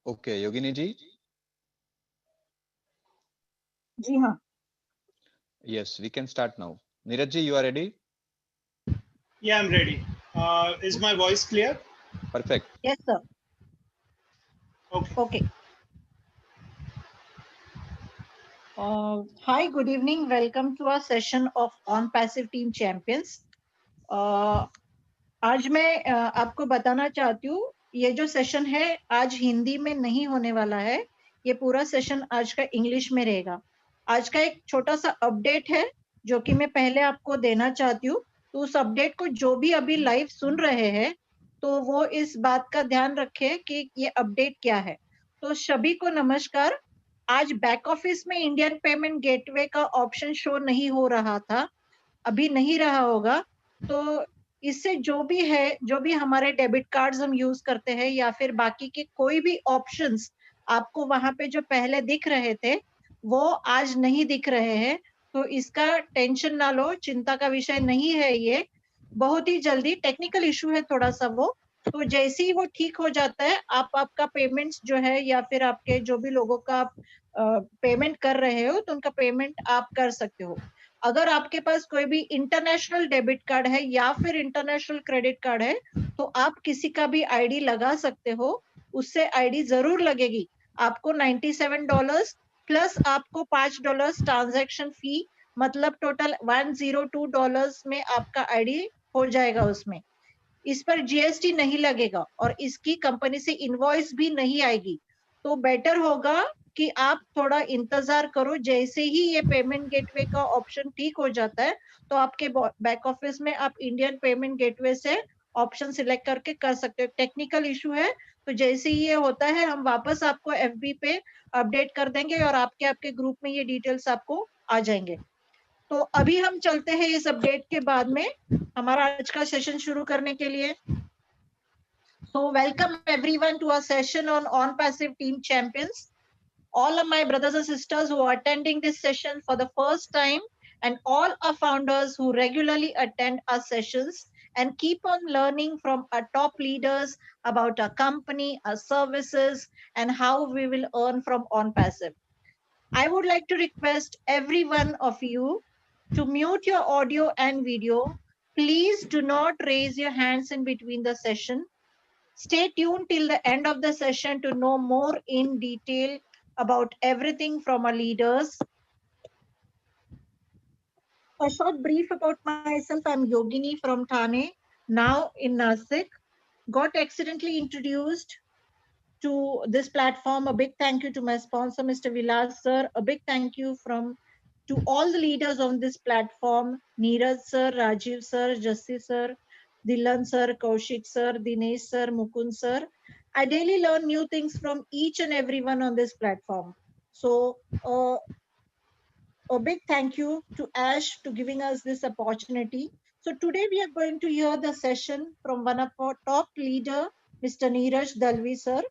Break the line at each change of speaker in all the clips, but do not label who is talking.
Okay, Yogini ji.
जी हाँ.
Yes, we can start now. Neeraj ji, you are ready?
Yeah, I'm ready. Is my voice clear?
Perfect.
Yes, sir.
Okay.
Okay. Hi, good evening. Welcome to our session of Onpassive Team Champions. आज मैं आपको बताना चाहती हूँ, ये जो session है आज हिंदी में नहीं होने वाला है. ये पूरा सेशन आज का इंग्लिश में रहेगा. आज का एक छोटा सा अपडेट है जो कि मैं पहले आपको देना चाहती हूँ. तो उस अपडेट को जो भी अभी लाइव सुन रहे हैं तो वो इस बात का ध्यान रखें कि ये अपडेट क्या है. तो सभी को नमस्कार. आज बैक ऑफिस में इंडियन पेमेंट गेटवे का ऑप्शन शो नहीं हो रहा था, अभी नहीं रहा होगा. तो इससे जो भी है, जो भी हमारे डेबिट कार्ड्स हम यूज करते हैं या फिर बाकी के कोई भी ऑप्शंस आपको वहां पे जो पहले दिख रहे थे वो आज नहीं दिख रहे हैं. तो इसका टेंशन ना लो, चिंता का विषय नहीं है. ये बहुत ही जल्दी टेक्निकल इशू है थोड़ा सा वो. तो जैसे ही वो ठीक हो जाता है आप आपका पेमेंट्स जो है या फिर आपके जो भी लोगों का आप पेमेंट कर रहे हो तो उनका पेमेंट आप कर सकते हो. अगर आपके पास कोई भी इंटरनेशनल डेबिट कार्ड है या फिर इंटरनेशनल क्रेडिट कार्ड है तो आप किसी का भी आईडी लगा सकते हो. उससे आईडी जरूर लगेगी. आपको $97 प्लस आपको $5 ट्रांजैक्शन फी, मतलब टोटल $102 में आपका आईडी हो जाएगा. उसमें इस पर जीएसटी नहीं लगेगा और इसकी कंपनी से इनवॉइस भी नहीं आएगी. तो बेटर होगा कि आप थोड़ा इंतजार करो. जैसे ही ये पेमेंट गेटवे का ऑप्शन ठीक हो जाता है तो आपके बैक ऑफिस में आप इंडियन पेमेंट गेटवे से ऑप्शन सिलेक्ट करके कर सकते हो. टेक्निकल इशू है तो जैसे ही ये होता है हम वापस आपको एफबी पे अपडेट कर देंगे और आपके आपके ग्रुप में ये डिटेल्स आपको आ जाएंगे. तो अभी हम चलते हैं इस अपडेट के बाद में हमारा आज का सेशन शुरू करने के लिए. So welcome everyone to our session on Onpassive Team Champions. All of my brothers and sisters who are attending this session for the first time and all our founders who regularly attend our sessions and keep on learning from our top leaders about our company, our services, and how we will earn from Onpassive. I would like to request every one of you to mute your audio and video. Please do not raise your hands in between the session. Stay tuned till the end of the session to know more in detail about everything from our leaders. A short brief about myself. I'm Yogini from Thane, now in Nasik. Got accidentally introduced to this platform. A big thank you to my sponsor, Mr. Vilas sir. A big thank you to all the leaders on this platform, Neeraj sir, Rajiv sir, Jassi sir, Dilan sir, Kaushik sir, Dinesh sir, Mukund sir. I daily learn new things from each and everyone on this platform. So a big thank you to Ash to giving us this opportunity. So today we are going to hear the session from one of our top leader, Mr. Neeraj Dalvi sir.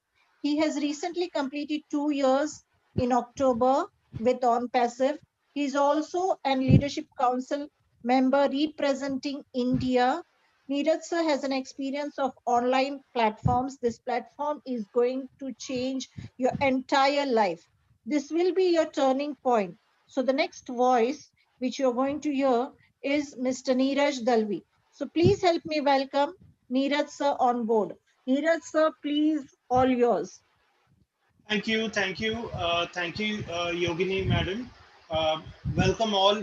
He has recently completed 2 years in October with Onpassive. He is also a leadership council member representing India. Neeraj sir has an experience of online platforms. This platform is going to change your entire life. This will be your turning point. So the next voice which you're going to hear is Mr. Neeraj Dalvi. So please help me welcome Neeraj sir on board. Neeraj sir, please, all yours.
Thank you, Yogini madam. Welcome all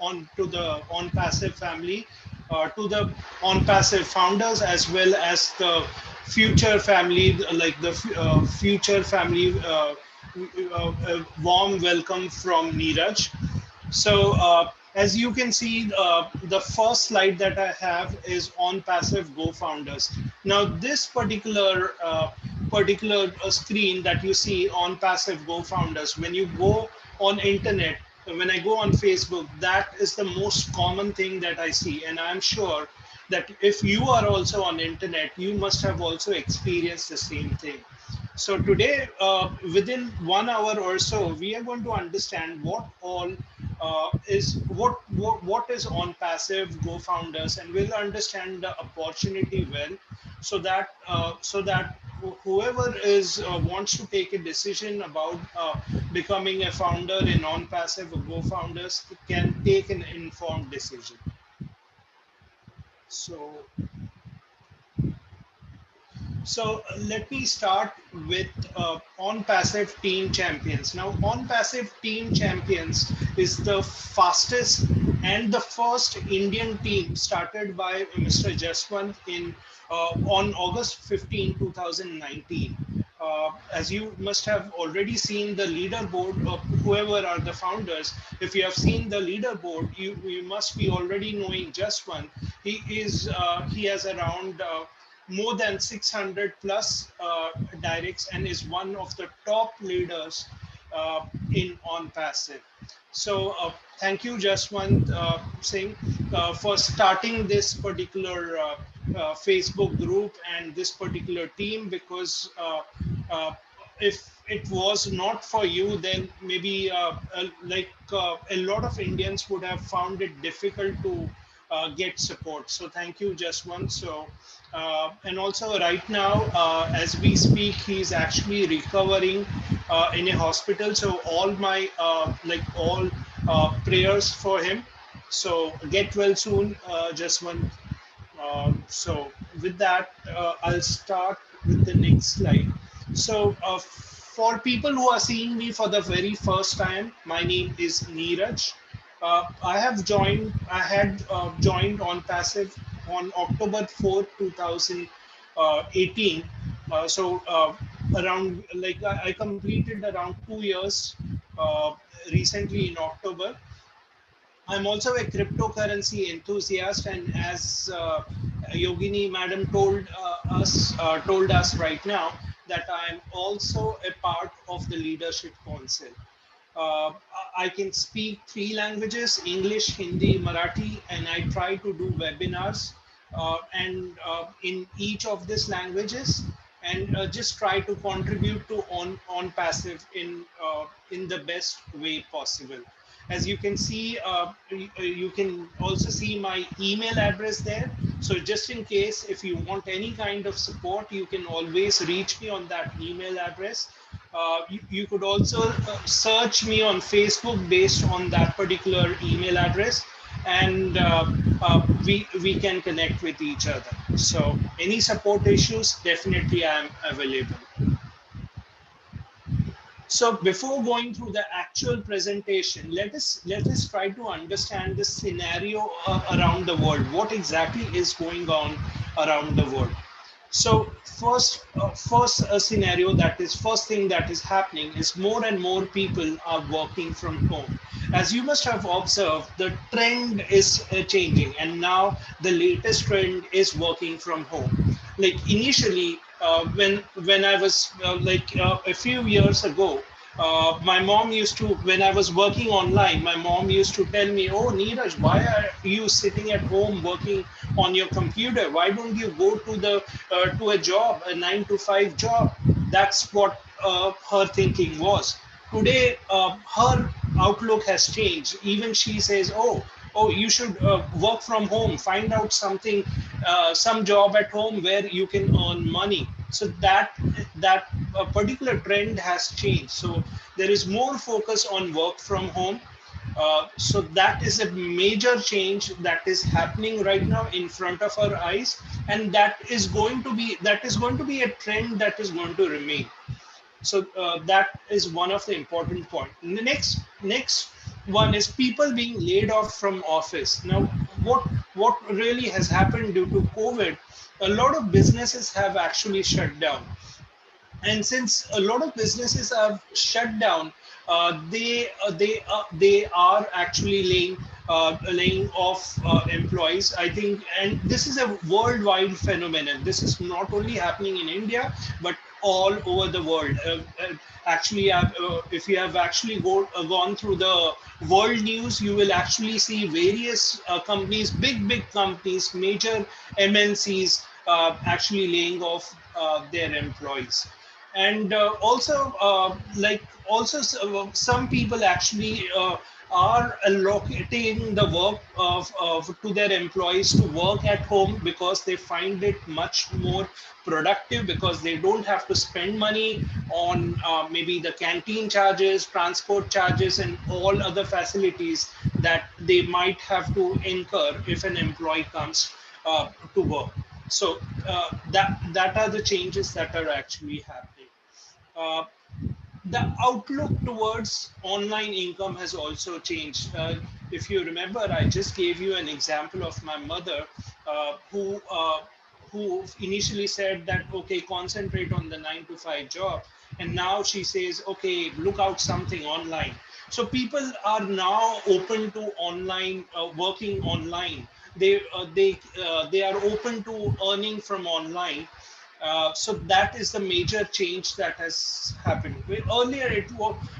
on to the Onpassive family, to the Onpassive founders as well as the future family, like the future family. Warm welcome from Neeraj. So as you can see, the first slide that I have is Onpassive Go Founders. Now this particular screen that you see Onpassive Go Founders, when you go on internet, when I go on Facebook, that is the most common thing that I see, and I'm sure that if you are also on internet, you must have also experienced the same thing. So today, within 1 hour or so, we are going to understand what all what is Onpassive Go Founders, and we'll understand the opportunity well, so that whoever is wants to take a decision about becoming a founder in Onpassive or co-founders can take an informed decision. So let me start with Onpassive Team Champions. Now, Onpassive Team Champions is the fastest and the first Indian team started by Mr. Jaswant in on August 15, 2019. As you must have already seen the leaderboard of whoever are the founders. If you have seen the leaderboard, you must be already knowing Jaswant. He has around more than 600 plus directs and is one of the top leaders in Onpassive. So thank you, Jaswant Singh, for starting this particular Facebook group and this particular team, because uh, if it was not for you, then maybe a lot of Indians would have found it difficult to get support. So thank you, Jaswant. So and also right now, as we speak, he's actually recovering in a hospital. So all my all prayers for him. So get well soon, Jaswant. So with that, I'll start with the next slide. So for people who are seeing me for the very first time, my name is Neeraj. I had joined Onpassive on October 4th, 2018. Around like I completed around 2 years uh, recently in October. I'm also a cryptocurrency enthusiast, and as Yogini Madam told us right now, that I'm also a part of the leadership council. Uh, I can speak three languages: English, Hindi, Marathi, and I try to do webinars and in each of these languages, and just try to contribute to Onpassive in the best way possible. As you can see, you can also see my email address there. So just in case, if you want any kind of support, you can always reach me on that email address. You could also search me on Facebook based on that particular email address, and we can connect with each other. So any support issues, definitely I am available. So before going through the actual presentation, let us try to understand the scenario around the world. What exactly is going on around the world? So first thing that is happening is more and more people are working from home. As you must have observed, the trend is changing, and now the latest trend is working from home. Like initially, when I was a few years ago, my mom used to, when I was working online, my mom used to tell me, "Oh, Neeraj, why are you sitting at home working on your computer? Why don't you go to a job, a 9 to 5 job?" That's what her thinking was. Today, her outlook has changed. Even she says, "Oh, you should work from home. Find out something, some job at home where you can earn money." So that particular trend has changed. So there is more focus on work from home. So that is a major change that is happening right now in front of our eyes, and that is going to be a trend that is going to remain. So that is one of the important point. And the next one is people being laid off from office. Now, what really has happened due to COVID? A lot of businesses have actually shut down, and since a lot of businesses have shut down, they are actually laying off employees, I think. And this is a worldwide phenomenon. This is not only happening in India, but all over the world. Actually, if you have actually gone through the world news, you will actually see various companies, big companies, major MNCs actually laying off their employees. And also some people actually are allocating the work to their employees to work at home because they find it much more productive, because they don't have to spend money on maybe the canteen charges, transport charges, and all other facilities that they might have to incur if an employee comes to work. So that are the changes that are actually happening. Uh, the outlook towards online income has also changed. If you remember, I just gave you an example of my mother, who initially said that okay, concentrate on the 9 to 5 job, and now she says okay, look out something online. So people are now open to online working online. They are open to earning from online. So that is the major change that has happened. Earlier,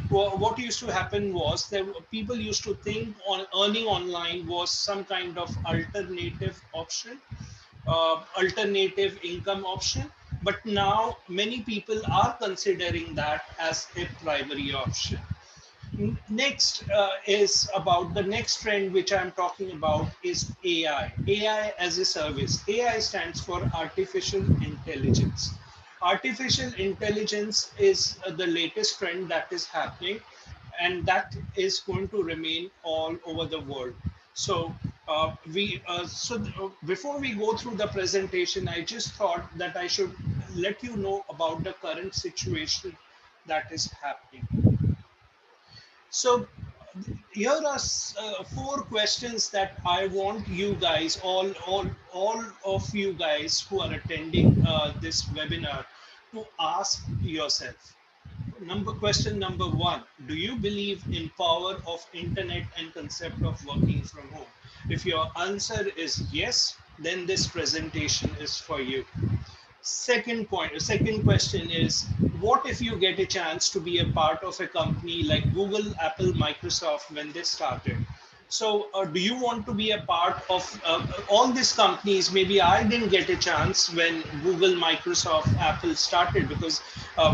what used to happen was that people used to think on earning online was some kind of alternative income option. But now many people are considering that as a primary option. Next is about the next trend which I'm talking about is AI. AI as a service. AI stands for artificial intelligence. Artificial intelligence is the latest trend that is happening, and that is going to remain all over the world. So before we go through the presentation, I just thought that I should let you know about the current situation that is happening. So here are four questions that I want you guys, all of you guys who are attending this webinar, to ask yourself. Question number one: do you believe in power of internet and concept of working from home? If your answer is yes, then this presentation is for you. Second question is, what if you get a chance to be a part of a company like Google, Apple, Microsoft when they started? So do you want to be a part of all these companies? Maybe I didn't get a chance when Google, Microsoft, Apple started, because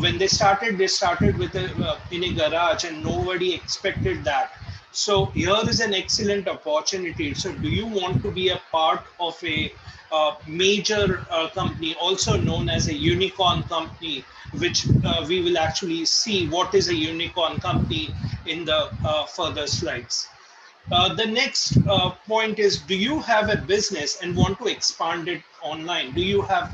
when they started with in a garage, and nobody expected that. So here is an excellent opportunity. So do you want to be a part of a major company, also known as a unicorn company, which we will actually see what is a unicorn company in the further slides. The next point is, do you have a business and want to expand it online? Do you have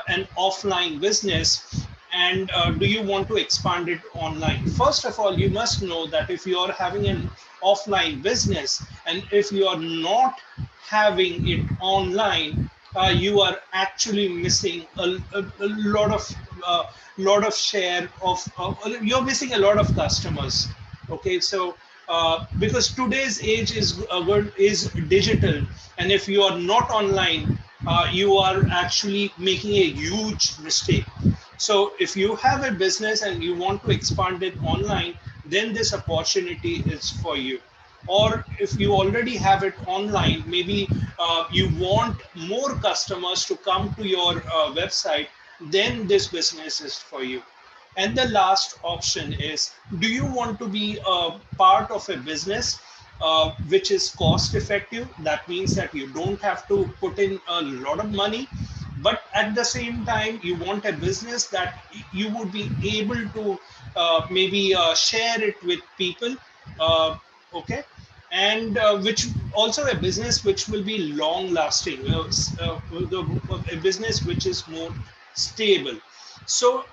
an offline business, and do you want to expand it online? First of all, you must know that if you are having an offline business and if you are not having it online, you are actually missing a lot of share of you're missing a lot of customers. Okay, so because today's age is digital, and if you are not online, you are actually making a huge mistake. So if you have a business and you want to expand it online, then this opportunity is for you. Or if you already have it online, maybe you want more customers to come to your website, then this business is for you. And the last option is, do you want to be a part of a business which is cost effective? That means that you don't have to put in a lot of money, but at the same time, you want a business that you would be able to maybe share it with people. Okay. And which also a business which will be long lasting, a business which is more stable. So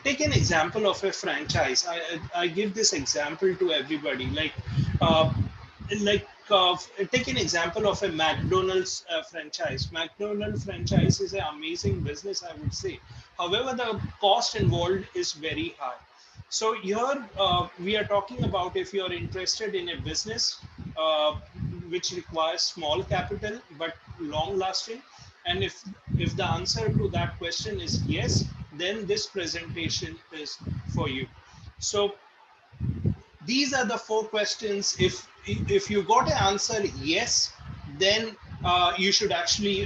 take an example of a franchise. I give this example to everybody. Uh, like take an example of a McDonald's franchise. McDonald's franchise is an amazing business, I would say. However, the cost involved is very high. So here we are talking about, if you are interested in a business which requires small capital but long lasting, and if the answer to that question is yes, then this presentation is for you. So these are the four questions. If you got an answer yes, then you should actually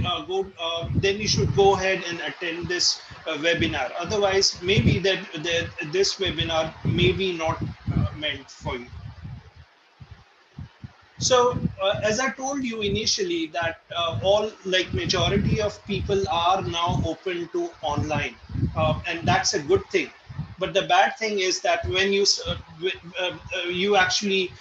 then you should go ahead and attend this webinar. Otherwise, maybe that this webinar may be not meant for you. So as I told you initially that all like majority of people are now open to online, and that's a good thing. But the bad thing is that when you actually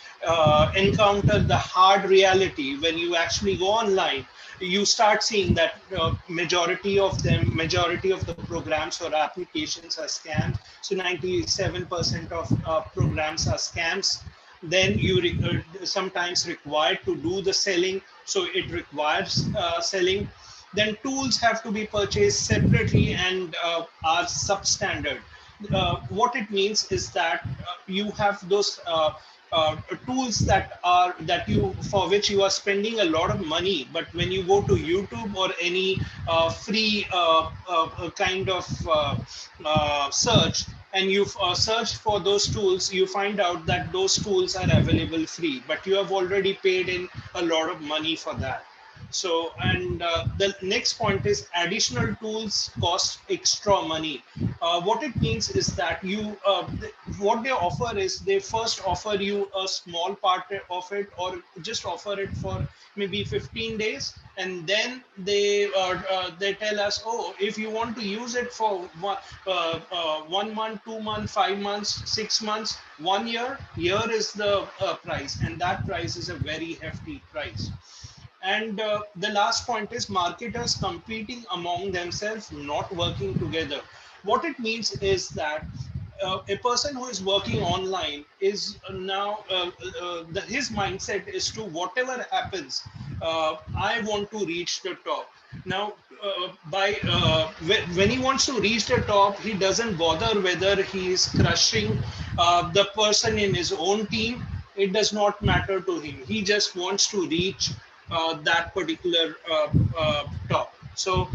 encounter the hard reality, when you actually go online, you start seeing that majority of the programs or applications are scams. So 97% of programs are scams. Then you sometimes required to do the selling, so it requires selling. Then tools have to be purchased separately and are substandard. What it means is that you have those tools that you for which you are spending a lot of money, but when you go to YouTube or any free kind of search, and you search for those tools, you find out that those tools are available free, but you have already paid in a lot of money for that. So, and the next point is additional tools cost extra money. What it means is that what they offer is they first offer you a small part of it, or just offer it for maybe 15 days, and then they tell us, oh, if you want to use it for 1 month, 2 months, 5 months, 6 months, 1 year, here is the price, and that price is a very hefty price. And the last point is marketers competing among themselves, not working together. What it means is that a person who is working online is now his mindset is to whatever happens, I want to reach the top. Now, when he wants to reach the top, he doesn't bother whether he is crushing the person in his own team. It does not matter to him. He just wants to reach that particular top. So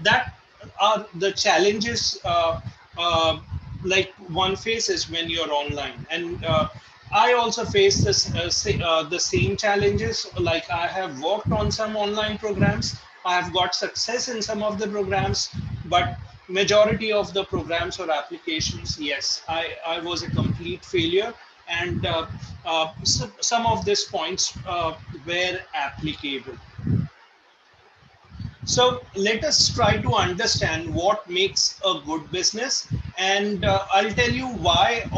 that are the challenges uh, like one faces when you're online. And I also face the same challenges. Like I have worked on some online programs, I have got success in some of the programs, but majority of the programs or applications, yes, I was a complete failure. And some of these points were applicable. So let us try to understand what makes a good business, and I'll tell you why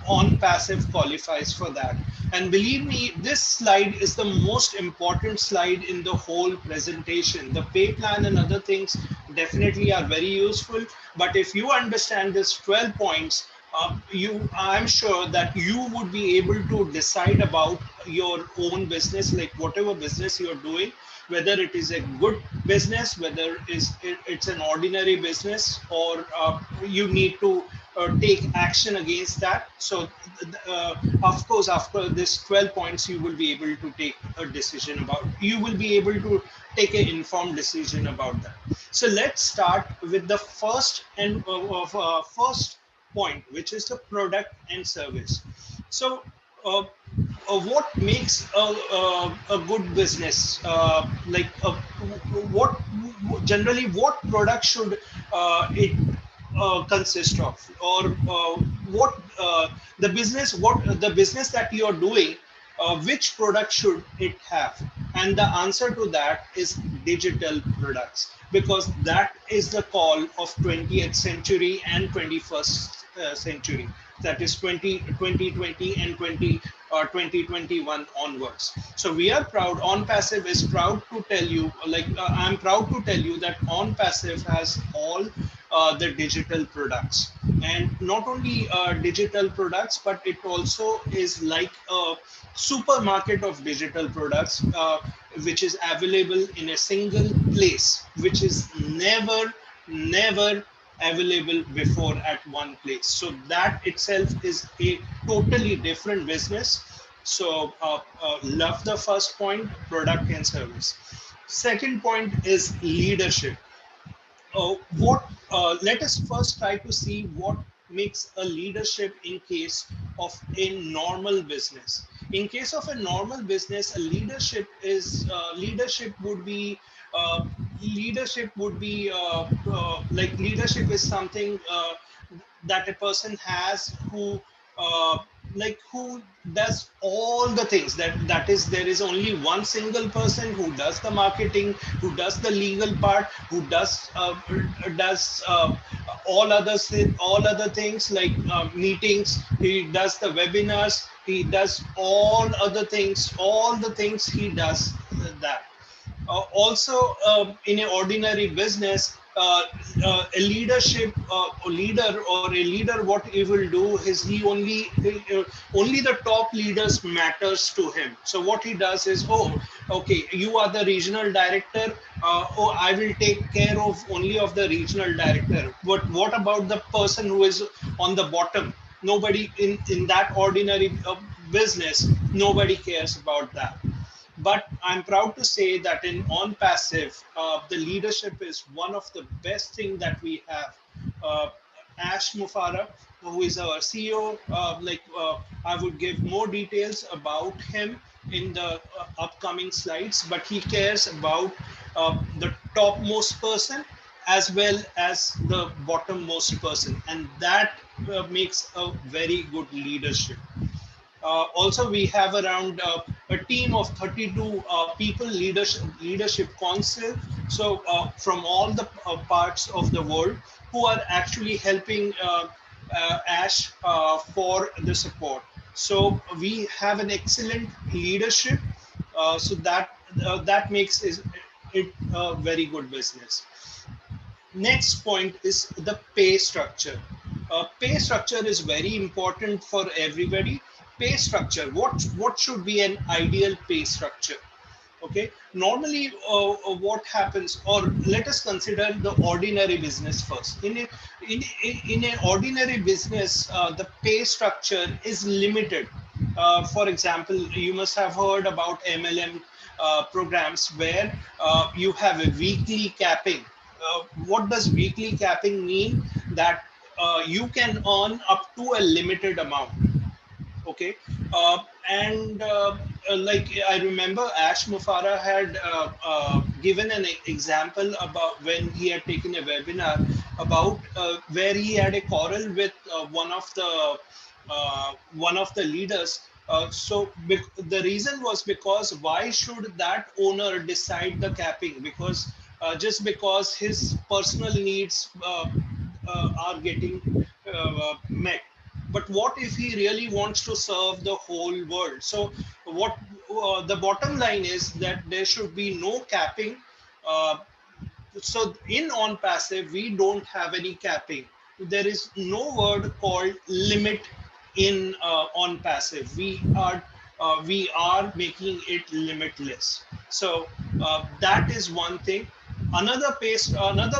Onpassive qualifies for that. And believe me, this slide is the most important slide in the whole presentation. The pay plan and other things definitely are very useful, but if you understand this 12 points, I'm sure that you would be able to decide about your own business, like whatever business you're doing, whether it is a good business, whether it's an ordinary business, or you need to take action against that. So, of course, after this 12 points, you will be able to take a decision about. You will be able to take an informed decision about that. So let's start with the first point, which is the product and service. So. What makes a good business what generally what product should it consist of, or what the business that you are doing, which product should it have? And the answer to that is digital products, because that is the call of 20th century and 21st century, that is 2020 and 2021 onwards. So we are proud, Onpassive is proud to tell you, I'm proud to tell you that Onpassive has all the digital products. And not only digital products, but it also is like a supermarket of digital products, which is available in a single place, which is never available before at one place. So that itself is a totally different business. So love the first point, product and service. Second point is leadership. What Let us first try to see what makes a leadership in case of a normal business. In case of a normal business, a uh, leadership is something that a person has who like who does all the things. That is, there is only one single person who does the marketing, who does the legal part, who does all other things like meetings. He does the webinars. He does all the things he does that. Also, in an ordinary business, a leader or a leader, what he will do is only the top leaders matters to him. So what he does is, oh, okay, you are the regional director. Oh, I will take care of only of the regional director. But what about the person who is on the bottom? Nobody in that ordinary business, nobody cares about that. But I'm proud to say that in Onpassive, the leadership is one of the best thing that we have. Uh, Ash Mufara, who is our CEO, I would give more details about him in the upcoming slides, but he cares about the topmost person as well as the bottommost person, and that makes a very good leadership. Also, we have around a team of 32 people, leadership council. So from all the parts of the world who are actually helping Ash for the support. So we have an excellent leadership. That makes it a very good business. Next point is the pay structure. Pay structure is very important for everybody. Pay structure. What should be an ideal pay structure? Okay. Normally, what happens, or let us consider the ordinary business first. In an ordinary business, the pay structure is limited. For example, you must have heard about MLM programs where you have a weekly capping. What does weekly capping mean? That you can earn up to a limited amount. Okay. And Like I remember Ash Mufara had given an example about when he had taken a webinar about where he had a quarrel with one of the leaders. The reason was because why should that owner decide the capping? Because just because his personal needs are getting met. But what if he really wants to serve the whole world? So what the bottom line is that there should be no capping. uh, so in Onpassive we don't have any capping. There is no word called limit in Onpassive. We are making it limitless. So that is one thing. Another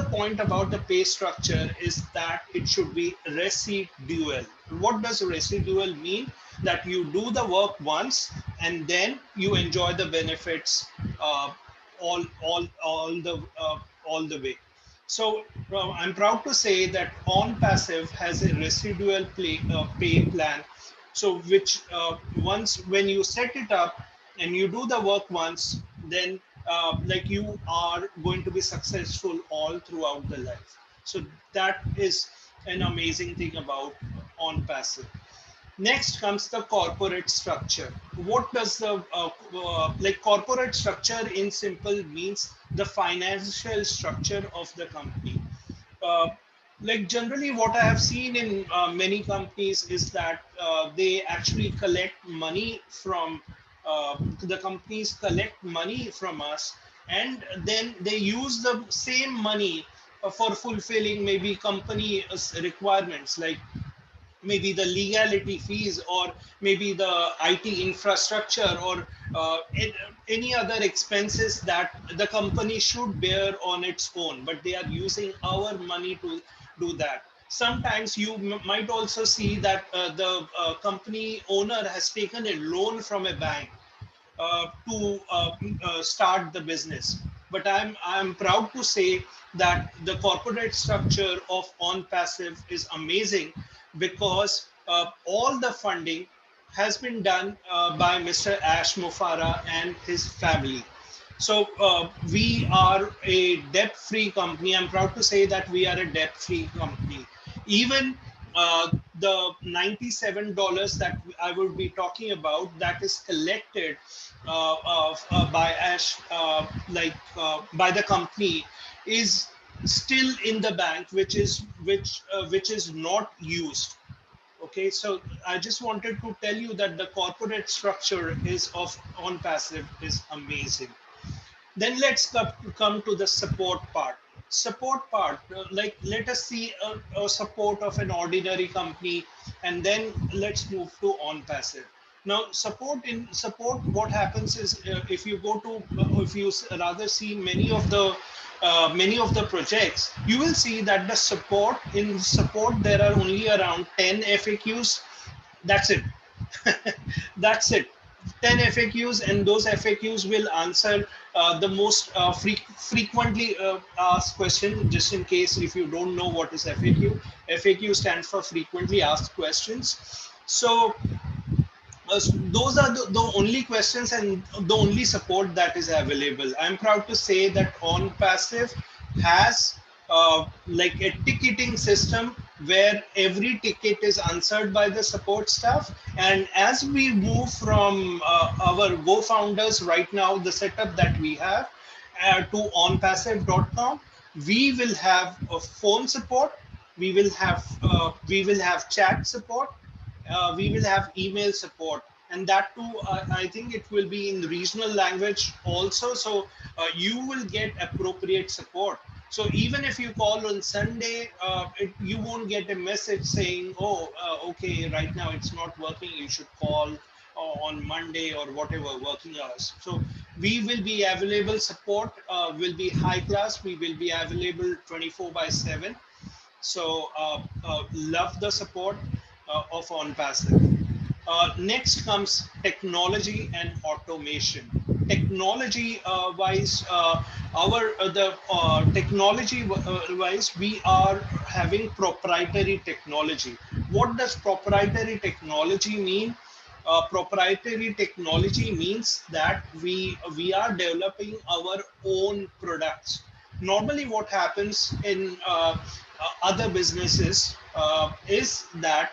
point about the pay structure is that it should be residual. What does residual mean? That you do the work once and then you enjoy the benefits uh, all the way. So I'm proud to say that Onpassive has a residual pay plan. So which once when you set it up and you do the work once, then like you are going to be successful all throughout the life. So that is an amazing thing about Onpassive. Next comes the corporate structure. What does the like corporate structure in simple means the financial structure of the company. Uh, like generally, what I have seen in many companies is that they actually collect money from the companies collect money from us, and then they use the same money for fulfilling maybe company requirements like maybe the legality fees or maybe the IT infrastructure or any other expenses that the company should bear on its own, but they are using our money to do that. Sometimes you might also see that the company owner has taken a loan from a bank to start the business. But I'm proud to say that the corporate structure of Onpassive is amazing because all the funding has been done by Mr. Ash Mufara and his family. So we are a debt-free company. I'm proud to say that we are a debt-free company. Even the $97 that I would be talking about, that is collected by Ash, by the company, is still in the bank, which is not used. Okay, so I just wanted to tell you that the corporate structure is of Onpassive is amazing. Then let's come to the support part. Support part, like let us see a support of an ordinary company, and then let's move to Onpassive. Now, support, what happens is, if you go to, if you rather see many of the projects, you will see that the support there are only around 10 FAQs. That's it. That's it. 10 FAQs, and those FAQs will answer the most frequently asked question. Just in case if you don't know what is FAQ, FAQ stands for frequently asked questions. So those are the only questions and the only support that is available. I'm proud to say that Onpassive has like a ticketing system where every ticket is answered by the support staff. And as we move from our Go founders right now, the setup that we have to onpassive.com, we will have a phone support, we will have chat support, we will have email support, and that too, I think it will be in regional language also. So you will get appropriate support. So even if you call on Sunday, you won't get a message saying, oh, okay, right now it's not working, you should call on Monday or whatever working hours. So we will be available, support will be high class, we will be available 24/7. So love the support of Onpassive. Next comes technology and automation. Technology wise, the technology wise, we are having proprietary technology. What does proprietary technology mean? Proprietary technology means that we are developing our own products. Normally, what happens in other businesses is that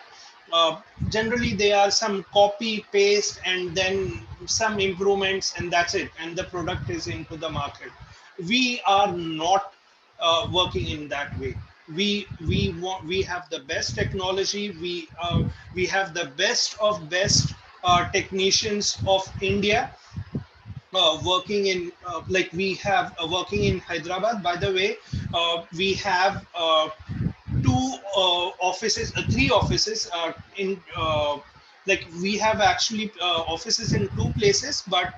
generally they are some copy paste and then some improvements, and that's it, and the product is into the market. We are not working in that way. We have the best technology, we have the best of best technicians of India working in like we have working in Hyderabad. By the way, we have two offices, three offices in like we have actually offices in two places, but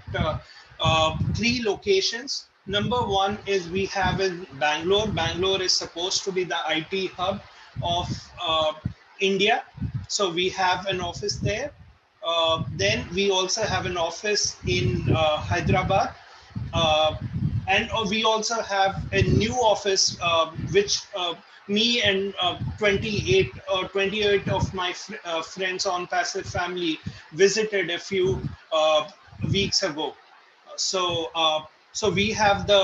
three locations. Number one is we have in Bangalore. Bangalore is supposed to be the IT hub of India, so we have an office there. Then we also have an office in Hyderabad, uh, and we also have a new office which me and 28 of my friends Onpassive family visited a few weeks ago. So so we have the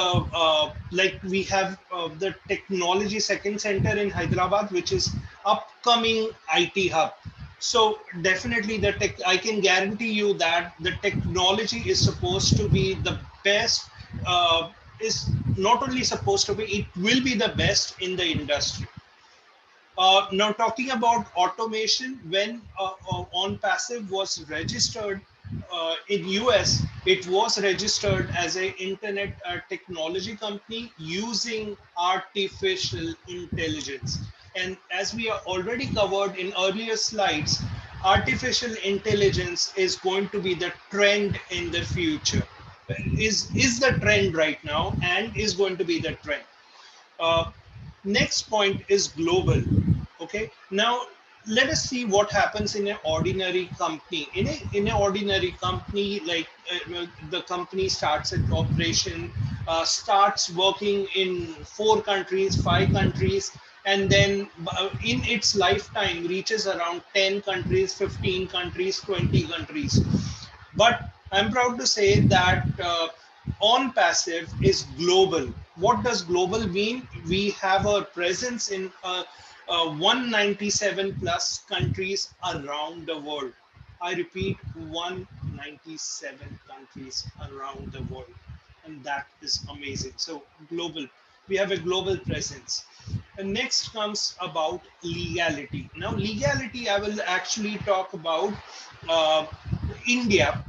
we have the technology second center in Hyderabad, which is upcoming IT hub. So definitely the tech, I can guarantee you that the technology is supposed to be the best, is not only supposed to be, it will be the best in the industry. Now talking about automation, when Onpassive was registered in US, it was registered as an internet technology company using artificial intelligence. And as we are already covered in earlier slides, artificial intelligence is going to be the trend in the future. Is the trend right now and is going to be the trend. Uh, Next point is global. Okay, now let us see what happens in an ordinary company. In an ordinary company, like the company starts its operation, starts working in 4 countries, 5 countries, and then in its lifetime reaches around 10 countries, 15 countries, 20 countries. But I'm proud to say that Onpassive is global. What does global mean? We have a presence in 197 plus countries around the world. I repeat, 197 countries around the world. And that is amazing. So global, we have a global presence. And next comes about legality. Now, legality, I will actually talk about uh, India.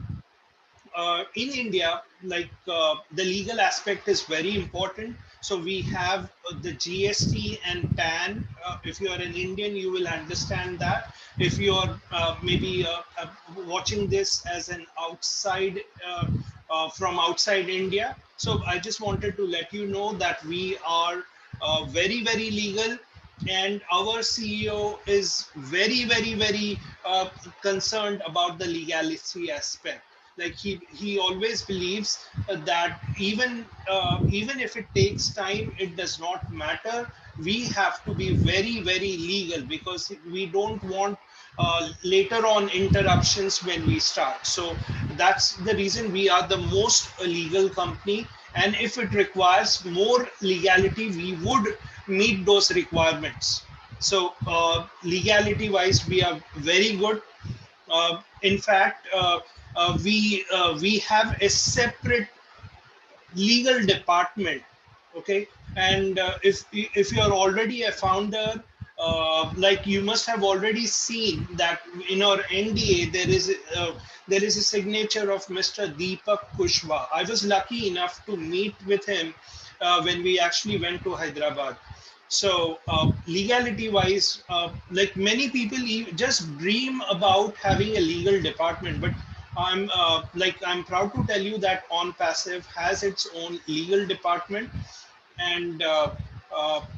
In India, like the legal aspect is very important. So we have the GST and PAN. If you are an Indian, you will understand that. If you are maybe watching this as an outside from outside India, so I just wanted to let you know that we are very legal, and our CEO is very concerned about the legality aspect. Like he always believes that even if it takes time, it does not matter. We have to be very legal, because we don't want later on interruptions when we start. So that's the reason we are the most legal company, and if it requires more legality, we would meet those requirements. So legality wise, we are very good. In fact, we have a separate legal department. Okay, and if you are already a founder, like you must have already seen that in our NDA there is a signature of Mr. Deepak Kushwa. I was lucky enough to meet with him when we actually went to Hyderabad. So legality wise, like many people just dream about having a legal department, but I'm proud to tell you that Onpassive has its own legal department, and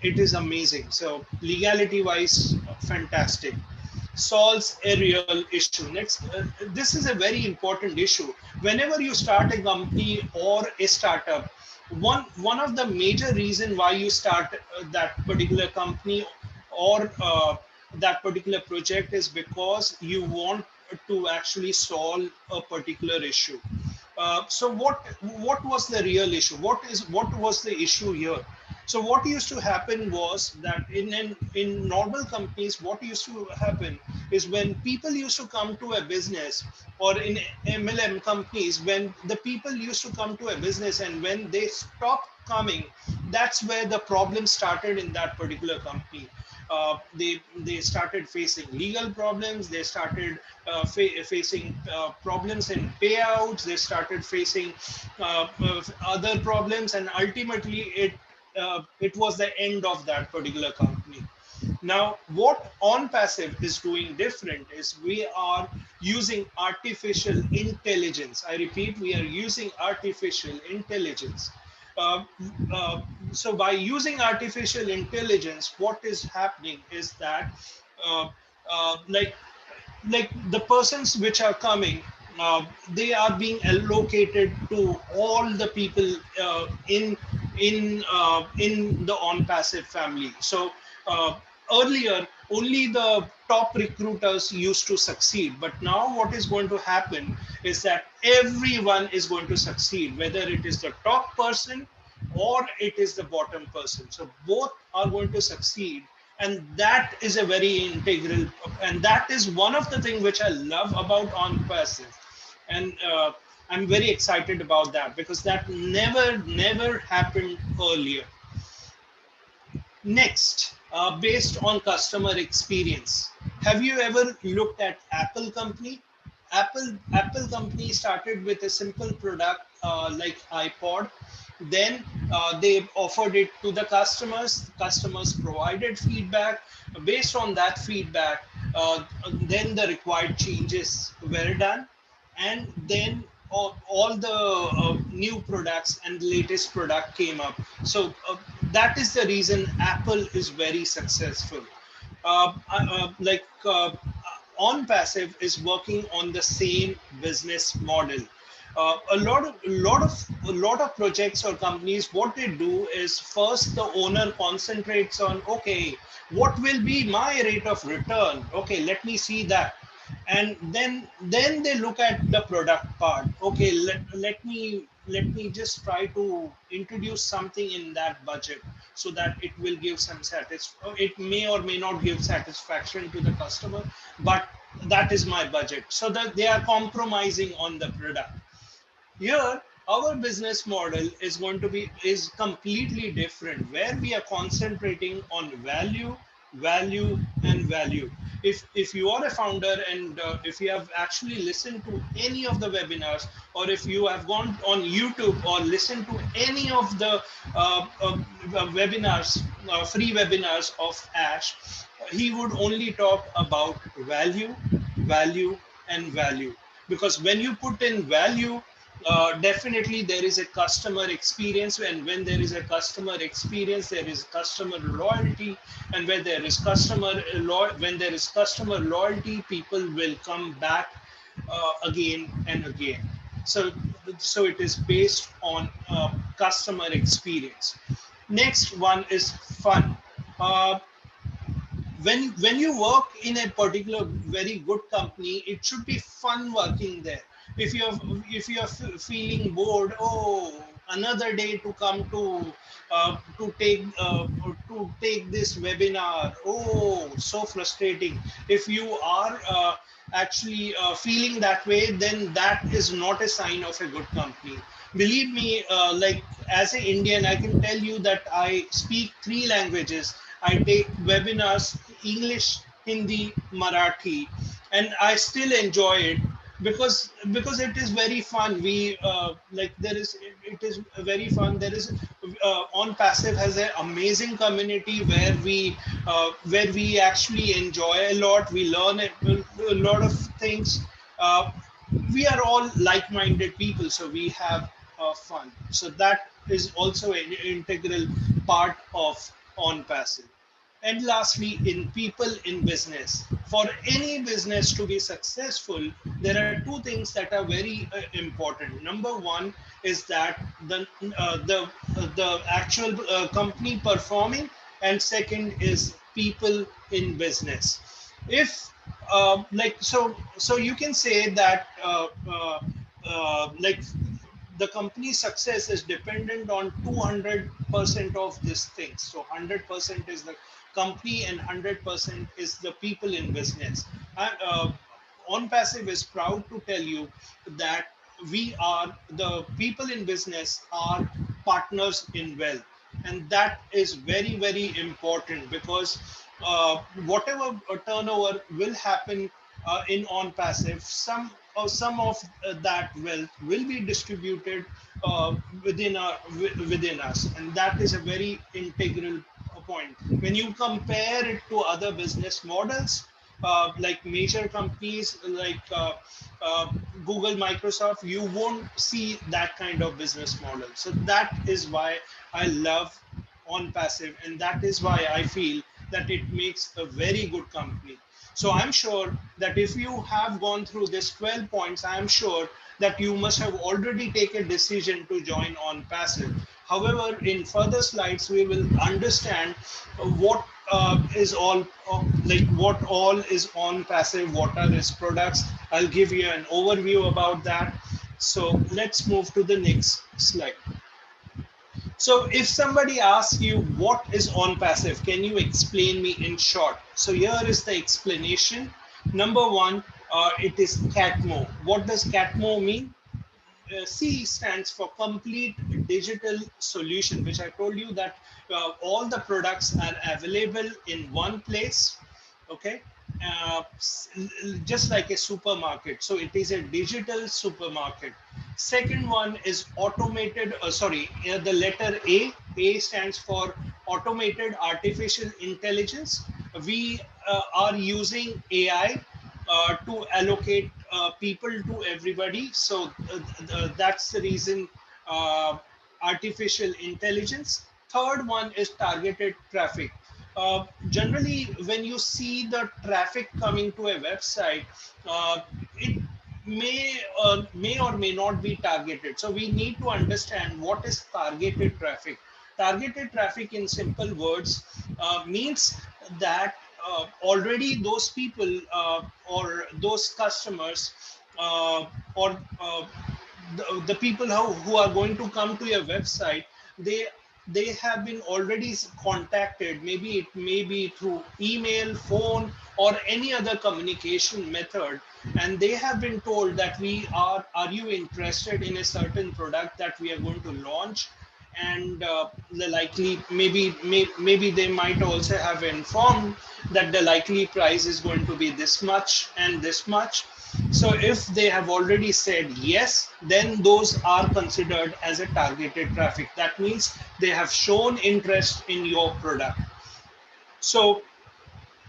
it is amazing. So legality wise, fantastic. Solves a real issue. Next, this is a very important issue. Whenever you start a company or a startup, one of the major reason why you start that particular company or that particular project is because you want to actually solve a particular issue. So what was the real issue? What was the issue here? So what used to happen was that in normal companies, what used to happen is when people used to come to a business, or in MLM companies, when the people used to come to a business, and when they stopped coming, that's where the problem started in that particular company. They started facing legal problems. They started facing problems in payouts. They started facing other problems, and ultimately it was the end of that particular company. Now, what Onpassive is doing different is we are using artificial intelligence. I repeat, we are using artificial intelligence. Uh, uh, so by using artificial intelligence, what is happening is that uh, like the persons which are coming, they are being allocated to all the people in the Onpassive family. So uh, earlier only the top recruiters used to succeed, but now what is going to happen is that everyone is going to succeed, whether it is the top person or it is the bottom person. So both are going to succeed, and that is a very integral, and that is one of the things which I love about Onpassive. And I'm very excited about that, because that never happened earlier. Next, based on customer experience, have you ever looked at Apple company? Apple company started with a simple product like iPod. Then they offered it to the customers. Customers provided feedback. Based on that feedback, then the required changes were done, and then all the new products and the latest product came up. So that is the reason Apple is very successful. Onpassive is working on the same business model. A lot of projects or companies, what they do is, first the owner concentrates on, okay, what will be my rate of return? Okay, let me see that. And then they look at the product part. Okay, let me let me just try to introduce something in that budget so that it will give some it may or may not give satisfaction to the customer, but that is my budget, so that they are compromising on the product. Here our business model is going to be is completely different, where we are concentrating on value, value and value. If you are a founder, and if you have actually listened to any of the webinars, or if you have gone on YouTube or listened to any of the webinars, free webinars of Ash, he would only talk about value, value and value. Because when you put in value, definitely there is a customer experience, and when there is a customer experience, there is customer loyalty, and when there is customer loyalty, people will come back again and again. So it is based on customer experience. Next one is fun. uh, when you work in a particular very good company, it should be fun working there. If you are feeling bored, oh, another day to come to take this webinar, oh, so frustrating. If you are actually feeling that way, then that is not a sign of a good company. Believe me, like, as an Indian, I can tell you that I speak 3 languages. I take webinars, English, Hindi, Marathi, and I still enjoy it, because it is very fun. We like there is it is very fun. There is Onpassive has an amazing community where we actually enjoy a lot. We learn a lot of things. Uh, we are all like-minded people, so we have fun. So that is also an integral part of Onpassive. And lastly, in people in business. For any business to be successful, there are 2 things that are very important. Number one is that the actual company performing, and second is people in business. If so you can say that like the company's success is dependent on 200% of these things. So 100% is the company and 100% is the people in business. Onpassive is proud to tell you that we are the people in business are partners in wealth, and that is very very important, because whatever turnover will happen in Onpassive, some of that wealth will be distributed within us, and that is a very integral point. When you compare it to other business models, like major companies like Google, Microsoft, you won't see that kind of business model. So that is why I love Onpassive, and that is why I feel that it makes a very good company. So I'm sure that if you have gone through this 12 points, I'm sure that you must have already taken a decision to join Onpassive. However, in further slides, we will understand what is all like what all is Onpassive, what are its products. I'll give you an overview about that. So let's move to the next slide. So if somebody asks you what is Onpassive, can you explain me in short? So here is the explanation. Number one, it is CATMO. What does CATMO mean? C stands for complete digital solution, which I told you that all the products are available in one place. Okay, uh, just like a supermarket. So it is a digital supermarket. Second one is automated. Sorry, the letter A. A stands for automated artificial intelligence. We are using AI to allocate people to everybody. So that's the reason artificial intelligence. Third one is targeted traffic. Generally, when you see the traffic coming to a website, it may or may not be targeted. So we need to understand what is targeted traffic. Targeted traffic, in simple words, means that already those people or those customers uh, or the people who are going to come to your website, they they have been already contacted. Maybe it may be through email, phone, or any other communication method, and they have been told that are you interested in a certain product that we are going to launch, and the likely maybe they might also have informed that the likely price is going to be this much and this much. So if they have already said yes, then those are considered as a targeted traffic. That means they have shown interest in your product. So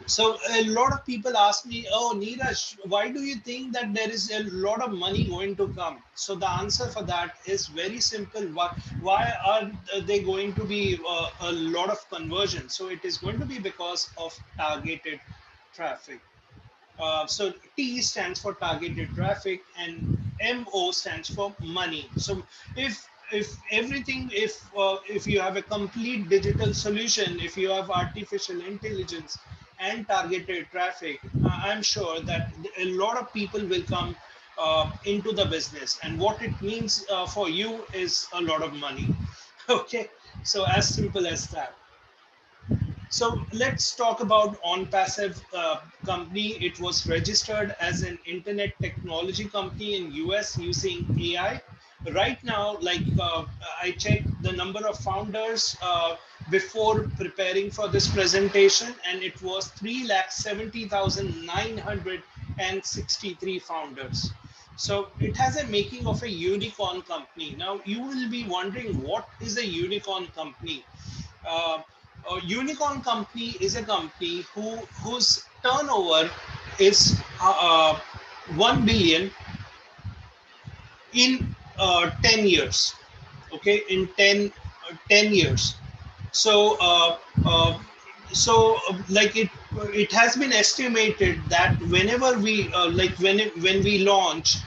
so a lot of people ask me, "Oh, Neeraj, why do you think that there is a lot of money going to come?" So the answer for that is very simple. Why are they going to be a lot of conversion? So it is going to be because of targeted traffic. So T stands for targeted traffic and MO stands for money. So if everything, if you have a complete digital solution, if you have artificial intelligence and targeted traffic, I'm sure that a lot of people will come into the business, and what it means for you is a lot of money. Okay, so as simple as that. So let's talk about Onpassive company. It was registered as an internet technology company in US using AI. Right now, I checked the number of founders before preparing for this presentation, and it was 3,70,963 founders. So it has a making of a unicorn company. Now you will be wondering, what is a unicorn company? uh, a unicorn company is a company whose turnover is 1 billion in 10 years. Okay, in 10 years. So like it has been estimated that whenever we when we launch,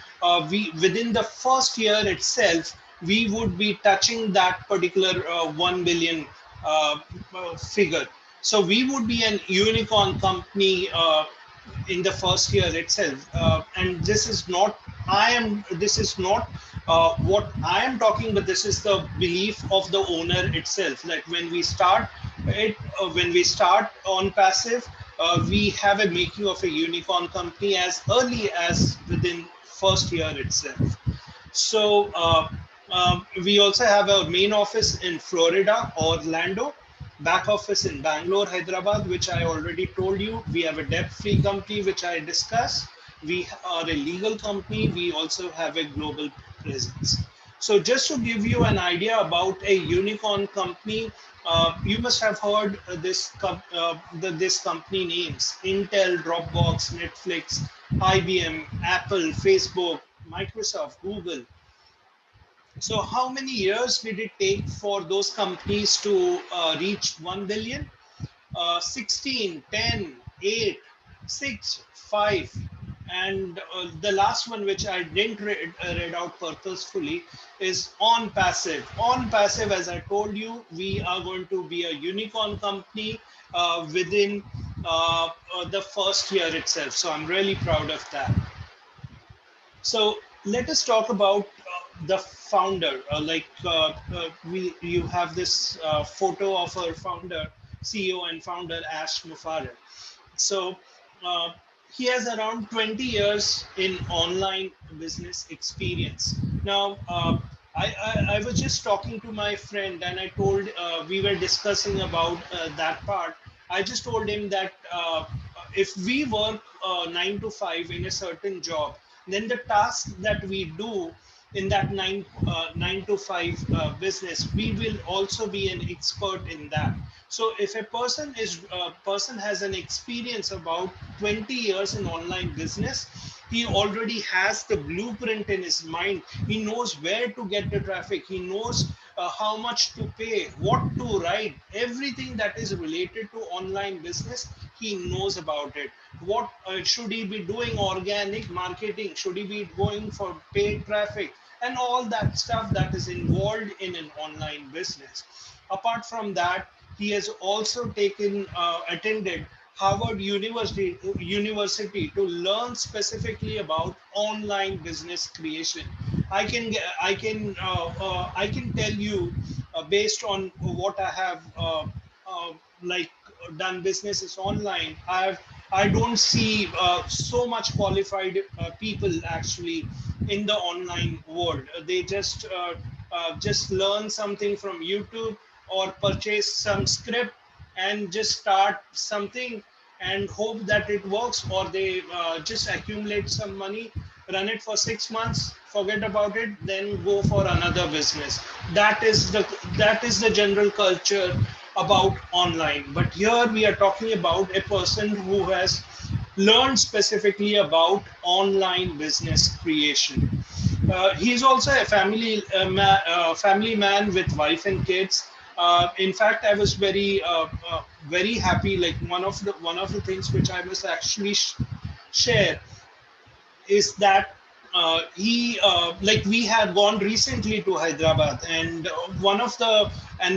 we within the first year itself we would be touching that particular 1 billion uh, figure. So we would be an unicorn company in the first year itself. And this is not this is not what I am talking, but this is the belief of the owner itself. Like when we start Onpassive, we have a making of a unicorn company as early as within first year itself. So we also have a main office in Florida, Orlando, back office in Bangalore, Hyderabad, which I already told you. We have a debt-free company, which I discussed. We are a legal company. We also have a global presence. So just to give you an idea about a unicorn company, you must have heard this company names: Intel, Dropbox, Netflix, IBM, Apple, Facebook, Microsoft, Google. So how many years did it take for those companies to reach 1 billion? 16, 10, 8, 6, 5. And the last one, which I didn't read out purposefully, is Onpassive. Onpassive, as I told you, we are going to be a unicorn company within the first year itself. So I'm really proud of that. So let us talk about the founder. You have this photo of our founder, CEO and founder Ash Mufareh. So uh, he has around 20 years in online business experience. Now, I was just talking to my friend, and I told we were discussing about that part. I just told him that if we work 9 to 5 in a certain job, then the task that we do in that 9 to 5 business, we will also be an expert in that. So if a person has an experience about 20 years in online business, he already has the blueprint in his mind. He knows where to get the traffic. He knows how much to pay, what to write, everything that is related to online business. He knows about it. What should he be doing? Organic marketing? Should he be going for paid traffic? And all that stuff that is involved in an online business. Apart from that, he has also attended Harvard University to learn specifically about online business creation. I can tell you based on what I have like done businesses online. I don't see so much qualified people actually in the online world. They just learn something from YouTube or purchase some script and just start something and hope that it works, or they just accumulate some money, run it for 6 months, forget about it, then go for another business. That is the general culture about online. But here we are talking about a person who has learned specifically about online business creation. He's also a family man with wife and kids. In fact, I was very happy. Like one of the things which I must actually share is that he like we had gone recently to Hyderabad, and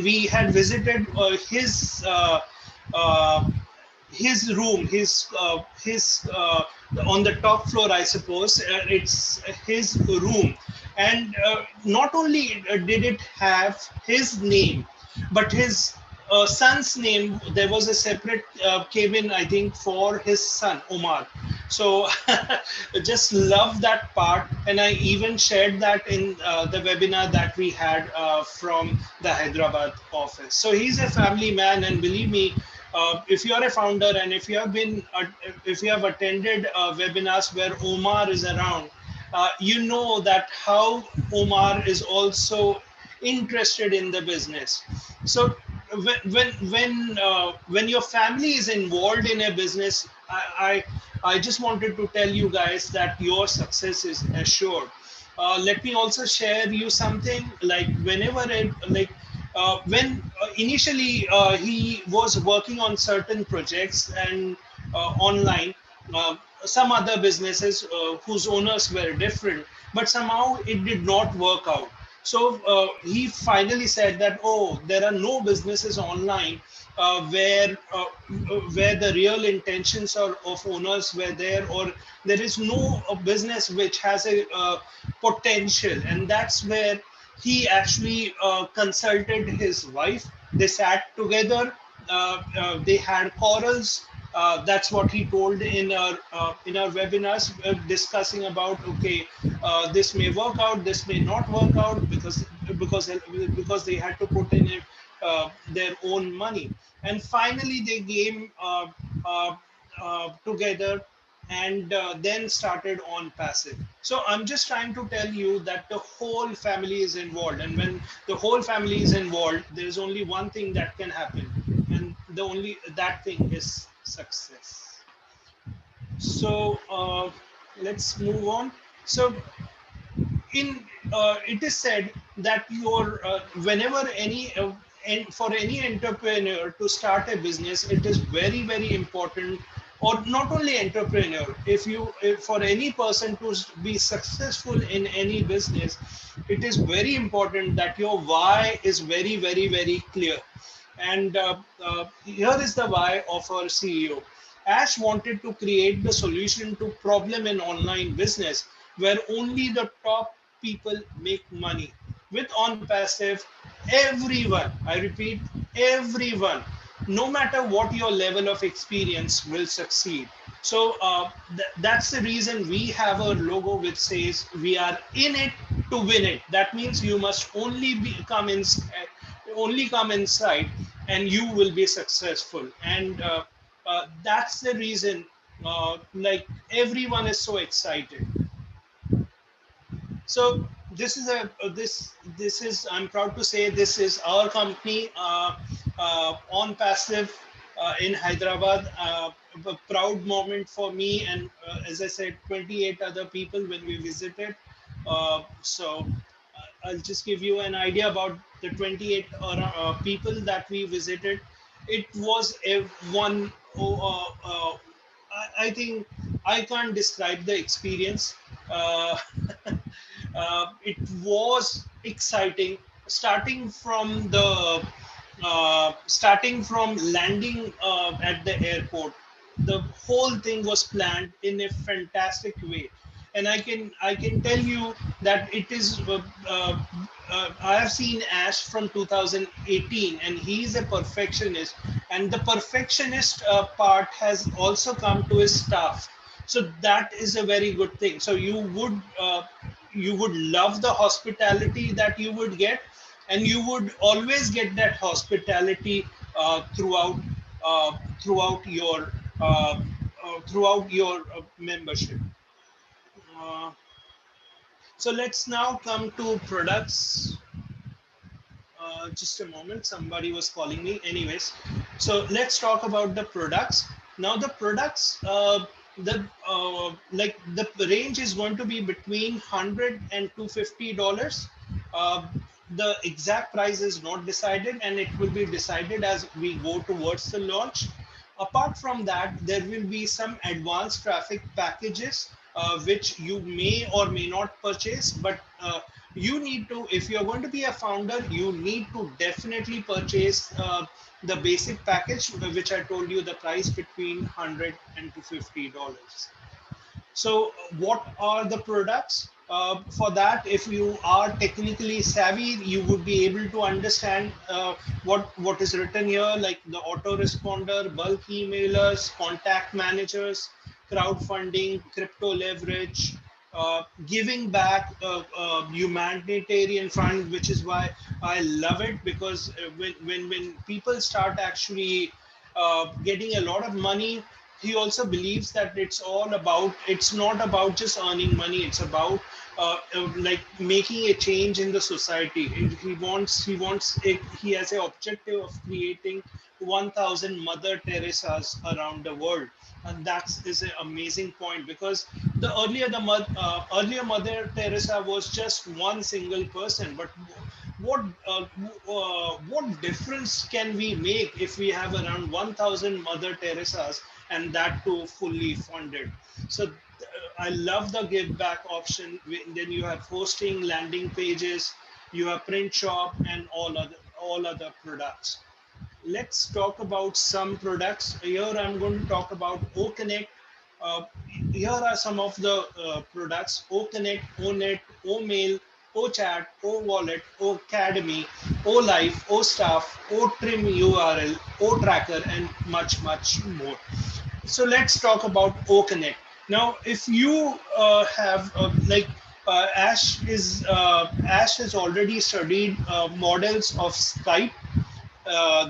we had visited uh, his room, his on the top floor, I suppose. It's his room, and not only did it have his name, but his son's name. There was a separate cabin, I think, for his son Omar. So just love that part, and I even shared that in the webinar that we had from the Hyderabad office. So he's a family man, and believe me, if you are a founder and if you have attended webinars where Omar is around, you know that how Omar is also interested in the business. So when your family is involved in a business, I just wanted to tell you guys that your success is assured. Let me also share you something. Like when initially he was working on certain projects and online, uh, some other businesses whose owners were different, but somehow it did not work out. So he finally said that, oh, there are no businesses online where the real intentions of owners were there, or there is no business which has a potential. And that's where he actually consulted his wife. They sat together, they had quarrels. That's what he told in our webinars, discussing about, okay, this may work out, this may not work out, because they had to put in it their own money. And finally they came together, and then started Onpassive. So I'm just trying to tell you that the whole family is involved, and when the whole family is involved, there is only one thing that can happen, and the only that thing is success. So let's move on. So in it is said that your whenever and for any entrepreneur to start a business, it is very important. Or not only entrepreneur, if for any person to be successful in any business, it is very important that your why is very clear. And here is the why of our CEO. Ash wanted to create the solution to problem in online business where only the top people make money. With Onpassive, everyone, I repeat, everyone, no matter what your level of experience, will succeed. So that's the reason we have a logo which says we are in it to win it. That means you must only come inside, and you will be successful. And that's the reason like everyone is so excited. So this is, I'm proud to say, this is our company, Onpassive, in Hyderabad. A proud moment for me, and as I said, 28 other people when we visited. So I'll just give you an idea about the 28 people that we visited. It was a one. I think I can't describe the experience. Uh, it was exciting, starting from landing at the airport. The whole thing was planned in a fantastic way. and I can tell you that it is. I have seen Ash from 2018, and he is a perfectionist, and the perfectionist part has also come to his staff. So that is a very good thing. So you would love the hospitality that you would get, and you would always get that hospitality uh, throughout your membership. Uh, so let's now come to products. Just a moment, somebody was calling me. Anyways, so let's talk about the products. Now the products, the range is going to be between 100 and $250. Uh, the exact price is not decided, and it will be decided as we go towards the launch. Apart from that, there will be some advanced traffic packages which you may or may not purchase, but you need to, if you're going to be a founder, you need to definitely purchase the basic package, which I told you the price between 100 and $250. So what are the products? For that, if you are technically savvy, you would be able to understand what is written here, like the autoresponder, bulk emailers, contact managers, crowdfunding, crypto leverage, giving back, humanitarian fund, which is why I love it, because when people start actually getting a lot of money, he also believes that it's not about just earning money, it's about like making a change in the society. And he has an objective of creating 1000 Mother Teresas around the world. And that is an amazing point, because earlier Mother Teresa was just one single person, but what what difference can we make if we have around 1000 Mother Teresas, and that too fully funded? So I love the give back option. Then you have hosting, landing pages, you have print shop, and all other products. Let's talk about some products. Here I'm going to talk about OConnect. Uh, Here are some of the products: OConnect, ONet, OMail, OChat, OWallet, OAcademy, OLife, OStaff, OTrim URL, OTracker, and much more. So let's talk about OConnect. Now, if you have Ash has already studied models of Skype,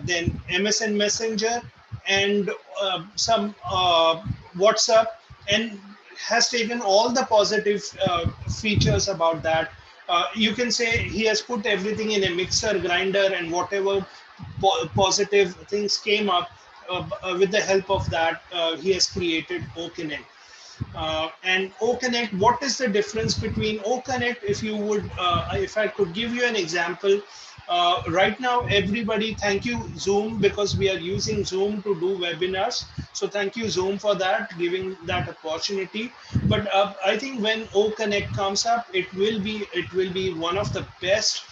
then MSN Messenger, and some WhatsApp, and has taken all the positive features about that. You can say he has put everything in a mixer grinder, and whatever positive things came up, with the help of that, he has created OConnect. And OConnect, what is the difference between OConnect? If I could give you an example, right now, everybody, thank you Zoom, because we are using Zoom to do webinars. So thank you Zoom for that, giving that opportunity. But I think when OConnect comes up, it will be one of the best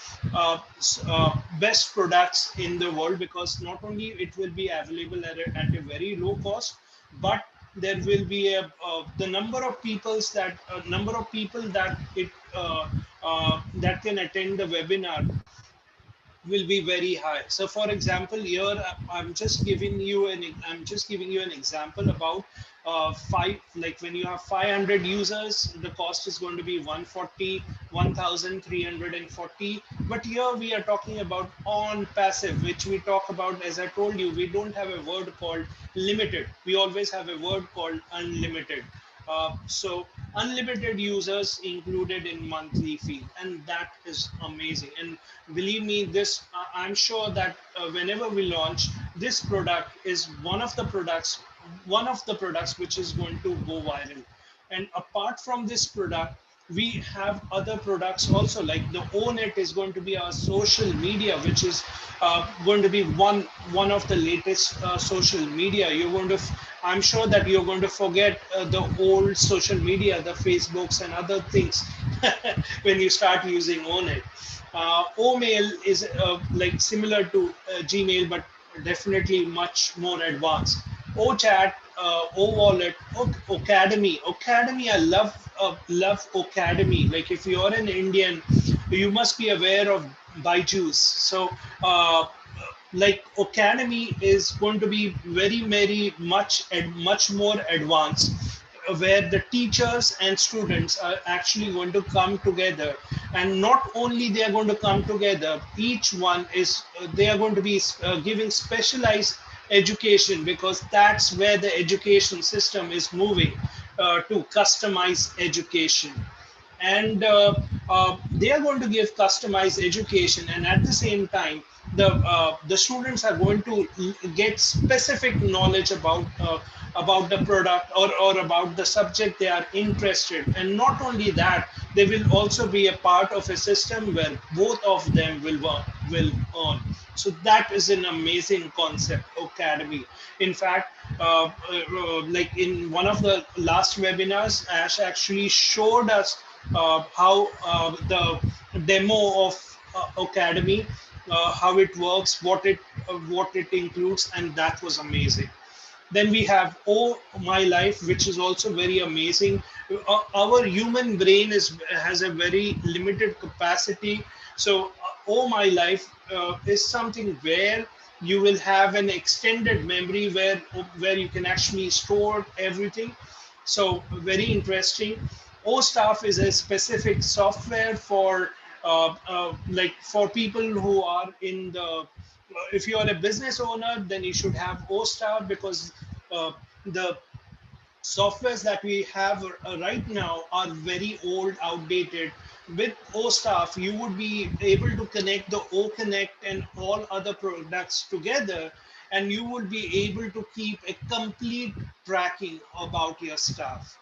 products in the world, because not only it will be available at a very low cost, but there will be the number of people that can attend the webinar will be very high. So for example, here I'm just giving you an example about five, like when you have 500 users, the cost is going to be 140, 1340. But here we are talking about Onpassive, which we talk about. As I told you, we don't have a word called limited, we always have a word called unlimited. So unlimited users included in monthly fee, and that is amazing. And believe me, this I'm sure that whenever we launch this product, is one of the products which is going to go viral. And apart from this product, we have other products also, like the ONet is going to be our social media, which is going to be one of the latest social media. I'm sure that you're going to forget the old social media, the Facebooks and other things, when you start using ONet. OMail is like similar to Gmail, but definitely much more advanced. OChat, OWallet, Academy. Academy, I love Academy. Like if you're an Indian, you must be aware of Byju's. So like Academy is going to be very much more advanced, where the teachers and students are actually going to come together, and not only they are going to come together, each one is they are going to be giving specialized education, because that's where the education system is moving, to customize education. And they are going to give customized education, and at the same time the students are going to get specific knowledge about the product, or about the subject they are interested. And not only that, they will also be a part of a system where both of them will earn. So that is an amazing concept, Academy. In fact, like in one of the last webinars, Ash actually showed us how the demo of Academy, how it works, what it includes, and that was amazing. Then we have Oh My Life, which is also very amazing. Our human brain has a very limited capacity. So Oh My Life is something where you will have an extended memory, where you can actually store everything. So very interesting. OStaff is a specific software for like for people who are in the, if you are a business owner, then you should have OStaff, because the softwares that we have right now are very old, outdated. With OStaff, you would be able to connect the OConnect and all other products together, and you will be able to keep a complete tracking about your staff.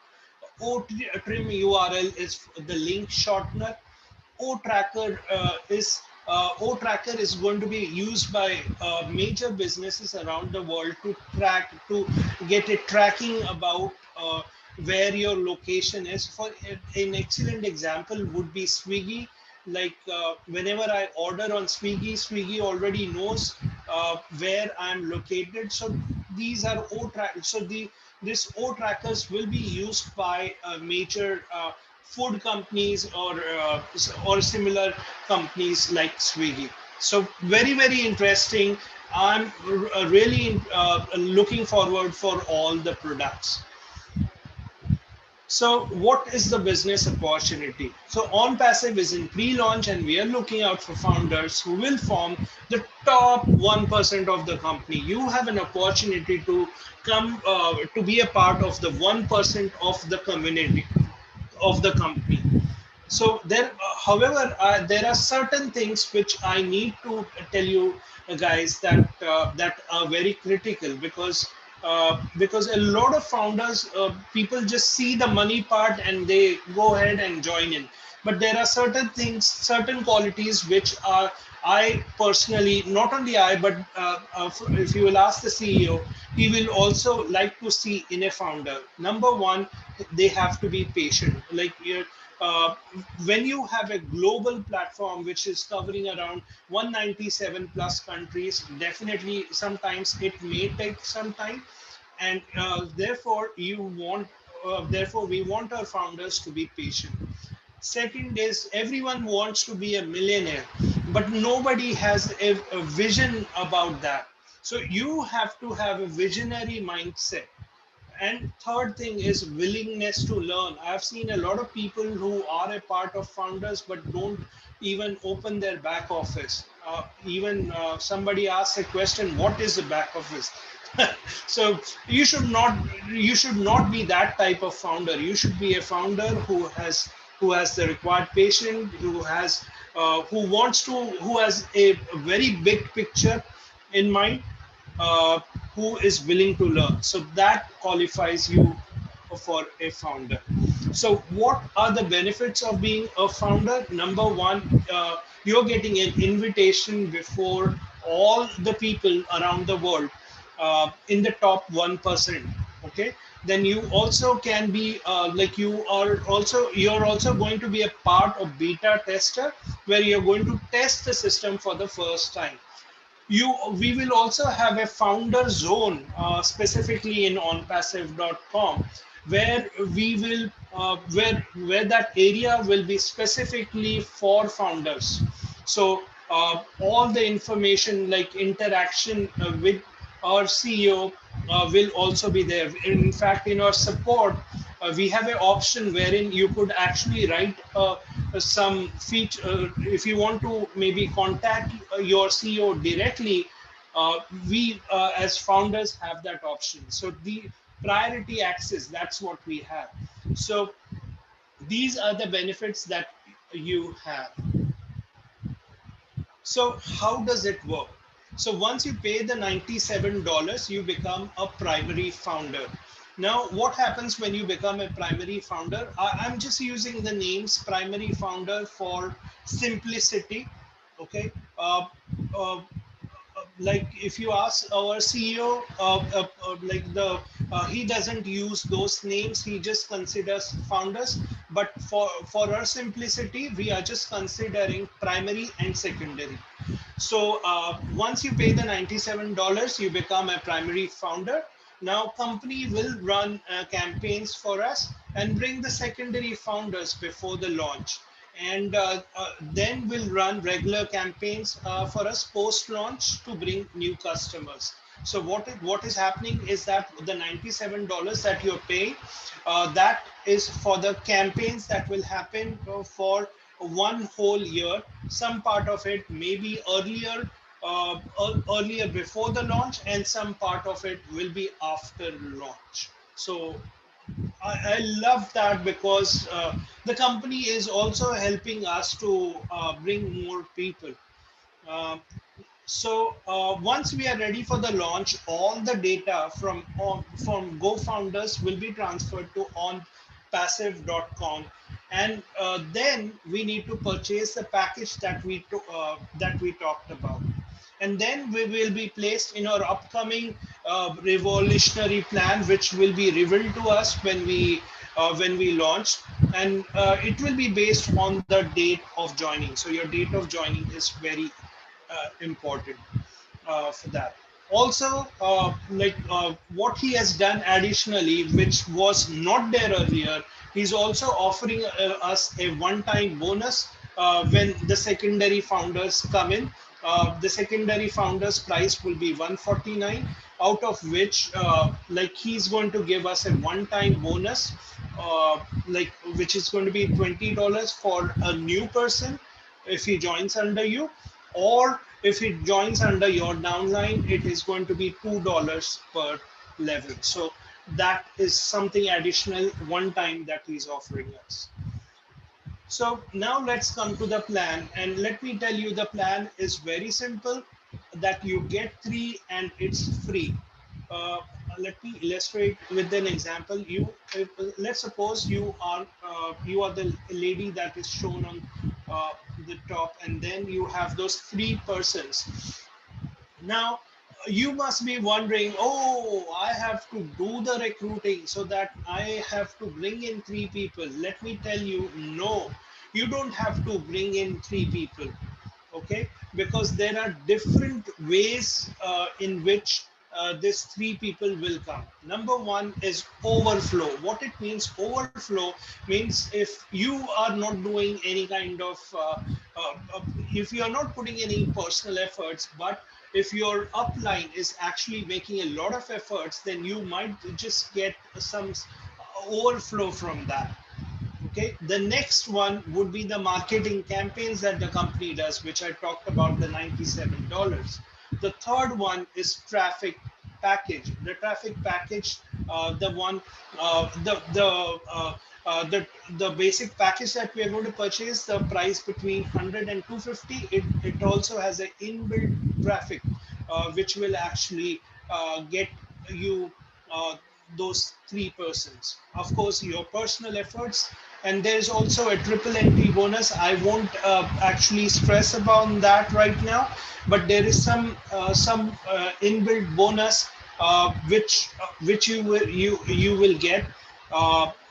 OTrim URL is the link shortener. O-Tracker O-Tracker is going to be used by major businesses around the world to get a tracking about where your location is. For an excellent example would be Swiggy. Like whenever I order on Swiggy, Swiggy already knows where I'm located. So these are O-Track. So this O-Trackers will be used by major food companies, or similar companies like Swiggy. So very interesting. I'm really looking forward for all the products. So what is the business opportunity? So Onpassive is in pre-launch, and we are looking out for founders who will form the top 1% of the company. You have an opportunity to come to be a part of the 1% of the community, of the company. So there, however, there are certain things which I need to tell you guys, that are very critical, because a lot of founders, people just see the money part and they go ahead and join in. But there are certain things, certain qualities which are, I personally, not only I, but if you will ask the CEO, he will also like to see in a founder. Number one, they have to be patient. Like uh, when you have a global platform which is covering around 197 plus countries, definitely sometimes it may take some time, and therefore we want our founders to be patient. Second is, everyone wants to be a millionaire, but nobody has a vision about that. So you have to have a visionary mindset. And third thing is willingness to learn. I've seen a lot of people who are a part of founders but don't even open their back office. Even somebody asks a question, what is the back office? So you should not be that type of founder. You should be a founder who has the required patience, who has a very big picture in mind, uh, who is willing to learn. So that qualifies you for a founder. So what are the benefits of being a founder? Number one, you're getting an invitation before all the people around the world, in the top 1%. Okay. Then you also can be like you're also going to be a part of beta tester, where you're going to test the system for the first time. We will also have a founder zone specifically in onpassive.com, where we will where that area will be specifically for founders. So all the information like interaction with our CEO will also be there. In fact, in our support, we have an option wherein you could actually write some feature. If you want to maybe contact your CEO directly, we as founders have that option. So the priority access, that's what we have. So these are the benefits that you have. So how does it work? So once you pay the $97, you become a primary founder. Now, what happens when you become a primary founder? I'm just using the names primary founder for simplicity. Okay. Like if you ask our CEO, like he doesn't use those names. He just considers founders. But for our simplicity, we are just considering primary and secondary. So once you pay the $97, you become a primary founder. Now company will run campaigns for us and bring the secondary founders before the launch. And then we'll run regular campaigns for us post-launch to bring new customers. So what is happening is that the $97 that you're paying, that is for the campaigns that will happen for one whole year. Some part of it may be earlier before the launch, and some part of it will be after launch. So I love that because the company is also helping us to bring more people. Uh, so once we are ready for the launch, all the data from GoFounders will be transferred to onpassive.com, and then we need to purchase the package that we talked about, and then we will be placed in our upcoming revolutionary plan, which will be revealed to us when we launch, and it will be based on the date of joining. So your date of joining is very important for that. Also, what he has done additionally, which was not there earlier, he's also offering us a one-time bonus when the secondary founders come in. The secondary founders price will be 149, out of which like he's going to give us a one-time bonus, like which is going to be $20 for a new person if he joins under you, or if it joins under your downline, it is going to be $2 per level. So that is something additional one time that he's offering us. So now let's come to the plan, and let me tell you the plan is very simple, that you get three and it's free. Uh, Let me illustrate with an example. Let's suppose you are the lady that is shown on the top, and then you have those three persons. Now, you must be wondering, oh, I have to do the recruiting so that I have to bring in three people. Let me tell you, no, you don't have to bring in three people. Okay, because there are different ways in which these three people will come. Number one is overflow. What it means, overflow means if you are not doing any kind of if you are not putting any personal efforts, but if your upline is actually making a lot of efforts, then you might just get some overflow from that. Okay, the next one would be the marketing campaigns that the company does, which I talked about, the $97. The third one is traffic package. The traffic package, the one, the basic package that we are going to purchase, the price between 100 and 250. It also has an inbuilt traffic, which will actually get you those three persons. Of course, your personal efforts, and there's also a triple entry bonus. I won't actually stress about that right now, but there is some inbuilt bonus which you will get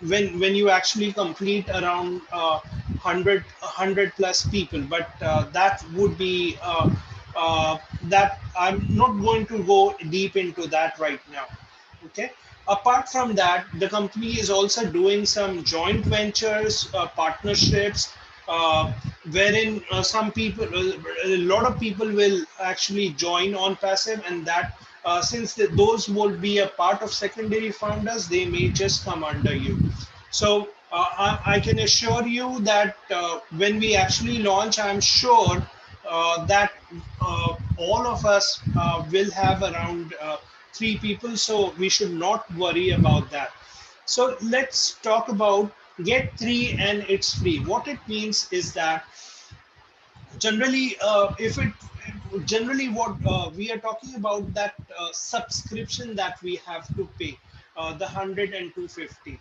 when you actually complete around 100 plus people. But that would be that I'm not going to go deep into that right now. Okay. Apart from that, the company is also doing some joint ventures, partnerships, uh, wherein some people, a lot of people will actually join on passive, and that since those will be a part of secondary founders, they may just come under you. So I can assure you that when we actually launch, I'm sure that all of us will have around 3 people, so we should not worry about that. So let's talk about get three and it's free. What it means is that generally if it generally what we are talking about, that subscription that we have to pay, the 100 and 250.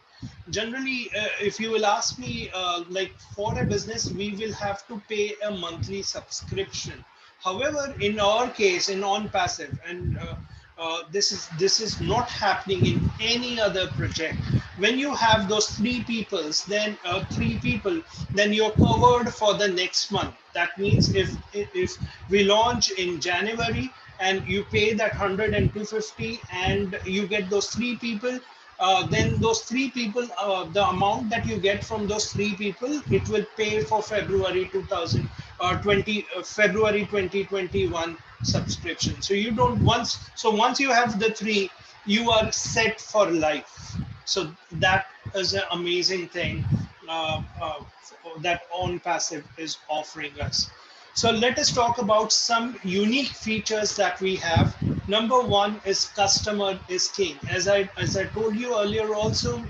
Generally if you will ask me, like for a business we will have to pay a monthly subscription. However, in our case, in on passive, and this is not happening in any other project. When you have those 3 peoples, then 3 people, then you're covered for the next month. That means if we launch in January and you pay that 100 and 250 and you get those 3 people, then those 3 people, the amount that you get from those 3 people, it will pay for February 2020, February 2021 subscription. So you don't once you have the 3, you are set for life. So that is an amazing thing that on passive is offering us. So let us talk about some unique features that we have. Number one is customer is king. As I told you earlier also,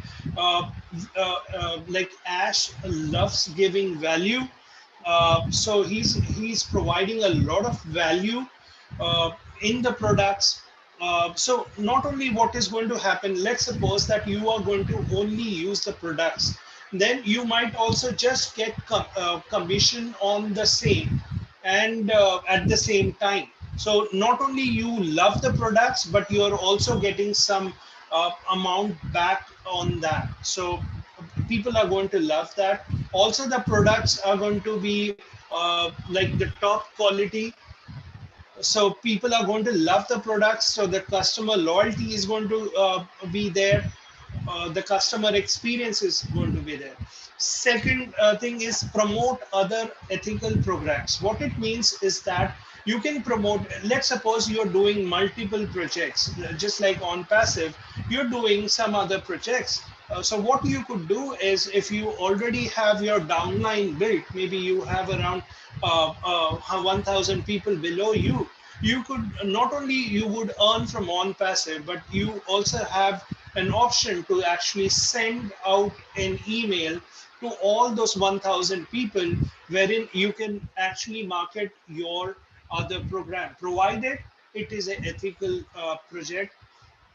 like Ash loves giving value. So he's providing a lot of value uh, in the products. So not only what is going to happen, let's suppose that you are going to only use the products, then you might also just get commission on the same, and at the same time. So not only you love the products, but you are also getting some amount back on that. So people are going to love that. Also, the products are going to be like the top quality, so people are going to love the products, so the customer loyalty is going to be there, the customer experience is going to be there. Second thing is promote other ethical programs. What it means is that you can promote, let's suppose you're doing multiple projects, just like on passive, you're doing some other projects. So what you could do is, if you already have your downline built, maybe you have around 1000 people below you, you could not only you would earn from on passive, but you also have an option to actually send out an email to all those 1000 people, wherein you can actually market your other program, provided it is an ethical project.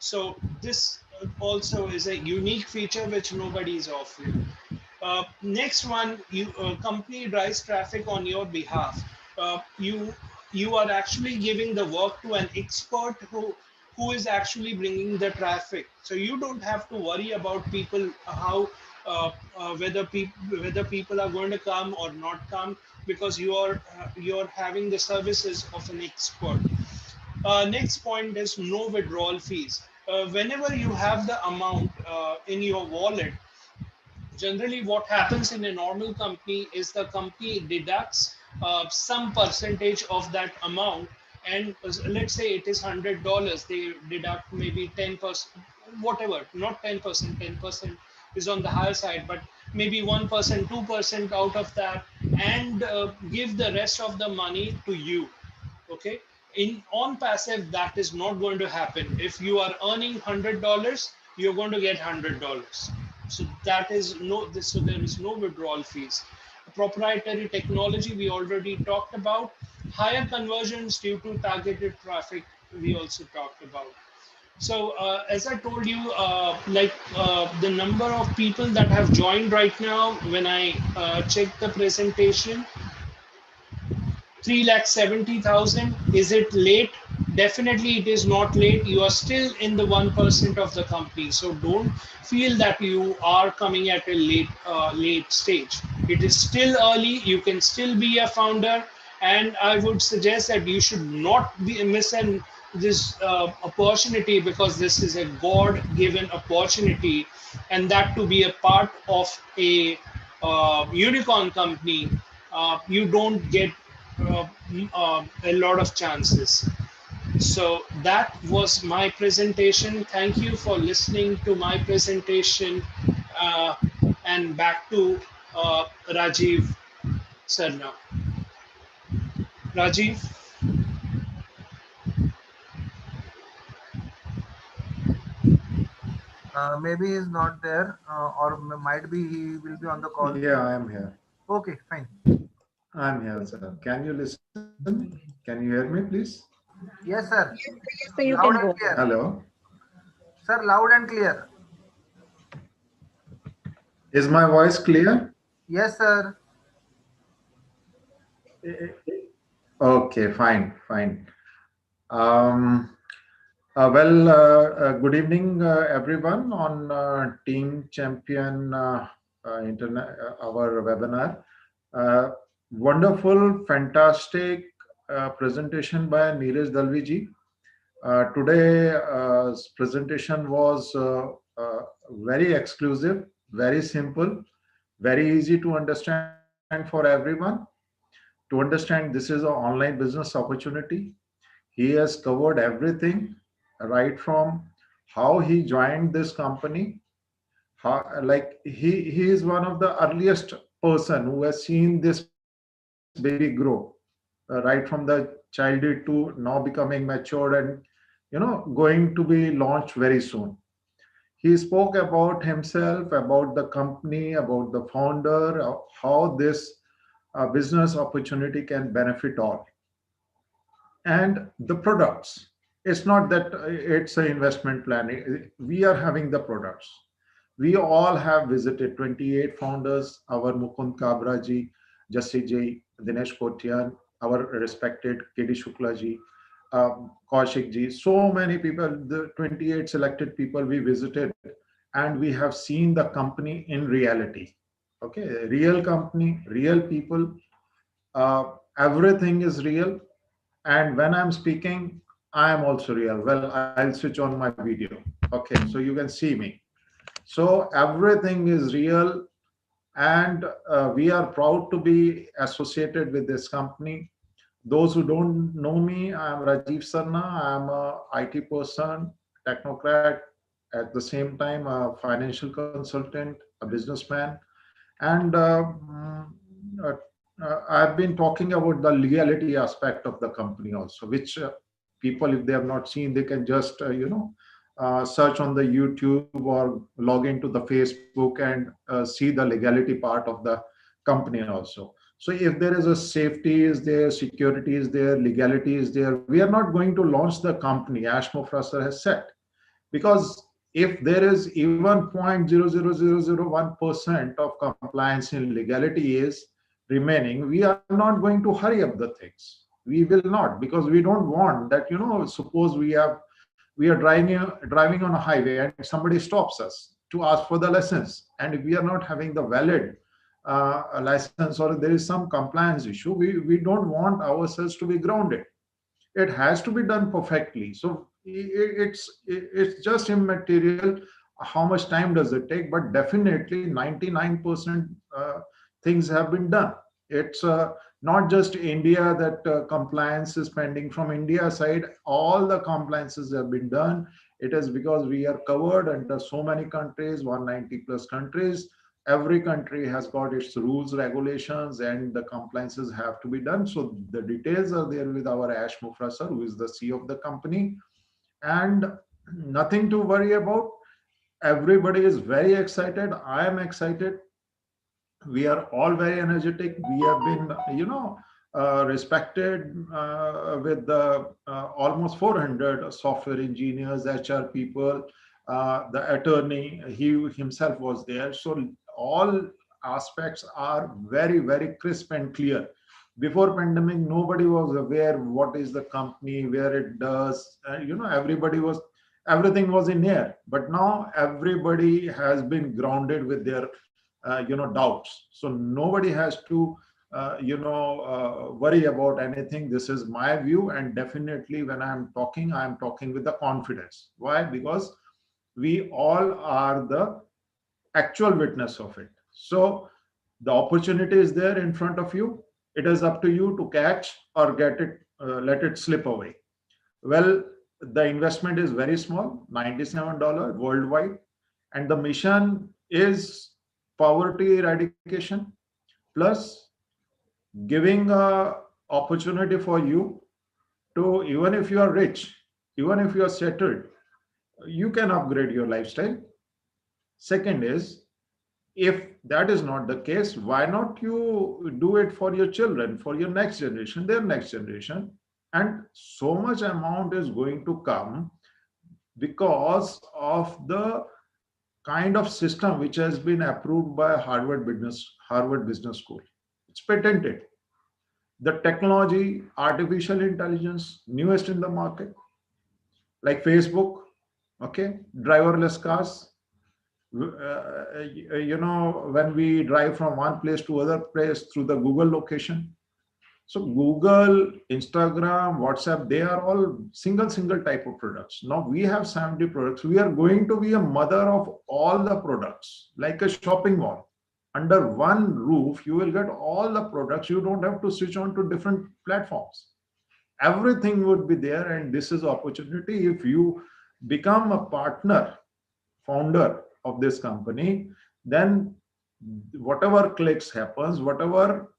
So this also is a unique feature which nobody is offering. Next one, you company drives traffic on your behalf. You are actually giving the work to an expert who is actually bringing the traffic. So you don't have to worry about people, how whether people are going to come or not come, because you're having the services of an expert. Next point is no withdrawal fees. Whenever you have the amount in your wallet, generally what happens in a normal company is the company deducts some percentage of that amount, and let's say it is $100, they deduct maybe 10%, whatever, not 10%, 10% is on the higher side, but maybe 1%, 2% out of that, and give the rest of the money to you. Okay. In on passive, that is not going to happen. If you are earning $100, you're going to get $100. So that is so there is no withdrawal fees. Proprietary technology we already talked about. Higher conversions due to targeted traffic we also talked about. So as I told you, the number of people that have joined right now, when I check the presentation, 3,70,000. Is it late? Definitely it is not late. You are still in the 1% of the company. So don't feel that you are coming at a late stage. It is still early. You can still be a founder. And I would suggest that you should not be miss this opportunity, because this is a God-given opportunity, and that to be a part of a unicorn company, you don't get a lot of chances. So that was my presentation. Thank you for listening to my presentation. Uh, and back to Rajiv sir now. Rajiv?
Maybe he's not there, or might be he will be on the call.
Yeah, I am here.
Okay, fine.
I'm here, sir. Can you listen? Can you hear me, please?
Yes, sir.
Yes, so you
Loud
can
and
go.
clear.
Hello.
Sir, loud and clear.
Is my voice clear?
Yes, sir.
Okay, fine, fine. Um, good evening, everyone on Team Champion Internet, our webinar. Uh, Wonderful, fantastic presentation by Neeraj Dalvi. Today's presentation was very exclusive, very simple, very easy to understand for everyone. To understand, this is an online business opportunity. He has covered everything, right from how he joined this company, how, like he is one of the earliest person who has seen this baby grow, right from the childhood to now becoming matured and going to be launched very soon. He spoke about himself, about the company, about the founder, how this business opportunity can benefit all, and the products. It's not that it's an investment plan. We are having the products. We all have visited 28 founders, our Mukund Kabra ji, Jassi ji, Dinesh Kotian, our respected KD Shukla ji, Kaushik ji, so many people, the 28 selected people we visited, and we have seen the company in reality. Okay, real company, real people, everything is real. And when I'm speaking, I am also real. Well, I'll switch on my video. Okay, so you can see me. So everything is real, and we are proud to be associated with this company. Those who don't know me, I'm Rajiv Sarna. I'm a IT person, technocrat, at the same time a financial consultant, a businessman, and I've been talking about the legality aspect of the company also, which people, if they have not seen, they can just search on the YouTube or log into the Facebook and see the legality part of the company also. So if there is a safety is there, security is there, legality is there, we are not going to launch the company, Ash Mufrasar has said, because if there is even 0.00001% of compliance in legality is remaining, we are not going to hurry up the things. We will not, because we don't want that, suppose we are driving on a highway and somebody stops us to ask for the license, and if we are not having the valid license, or there is some compliance issue, we don't want ourselves to be grounded. It has to be done perfectly. So it's just immaterial how much time does it take, but definitely 99% things have been done. It's not just India that compliance is pending. From India side, all the compliances have been done. It is because we are covered under so many countries, 190 plus countries. Every country has got its rules, regulations, and the compliances have to be done. So the details are there with our Ash Mufrasar, who is the CEO of the company, and nothing to worry about. Everybody is very excited. I am excited. We are all very energetic. We have been, respected with the almost 400 software engineers, HR people, the attorney. He himself was there. So all aspects are very, very crisp and clear. Before pandemic, nobody was aware what is the company, where it does. Everything was in air. But now everybody has been grounded with their doubts. So nobody has to worry about anything. This is my view, and definitely when I'm talking with the confidence. Why? Because we all are the actual witness of it. So the opportunity is there in front of you. It is up to you to catch or get it, let it slip away. Well, the investment is very small, $97 worldwide, and the mission is poverty eradication plus giving a opportunity for you to, even if you are rich, even if you are settled, you can upgrade your lifestyle. Second is, if that is not the case, why not you do it for your children, for your next generation, their next generation? And so much amount is going to come because of the kind of system which has been approved by Harvard Business School. It's patented. The technology, artificial intelligence, newest in the market, like Facebook, okay, driverless cars. When we drive from one place to other place through the Google location. So Google, Instagram, WhatsApp, they are all single type of products. Now we have 70 products. We are going to be a mother of all the products, like a shopping mall. Under one roof, you will get all the products. You don't have to switch on to different platforms. Everything would be there, and this is opportunity. If you become a partner, founder of this company, then whatever clicks happens, whatever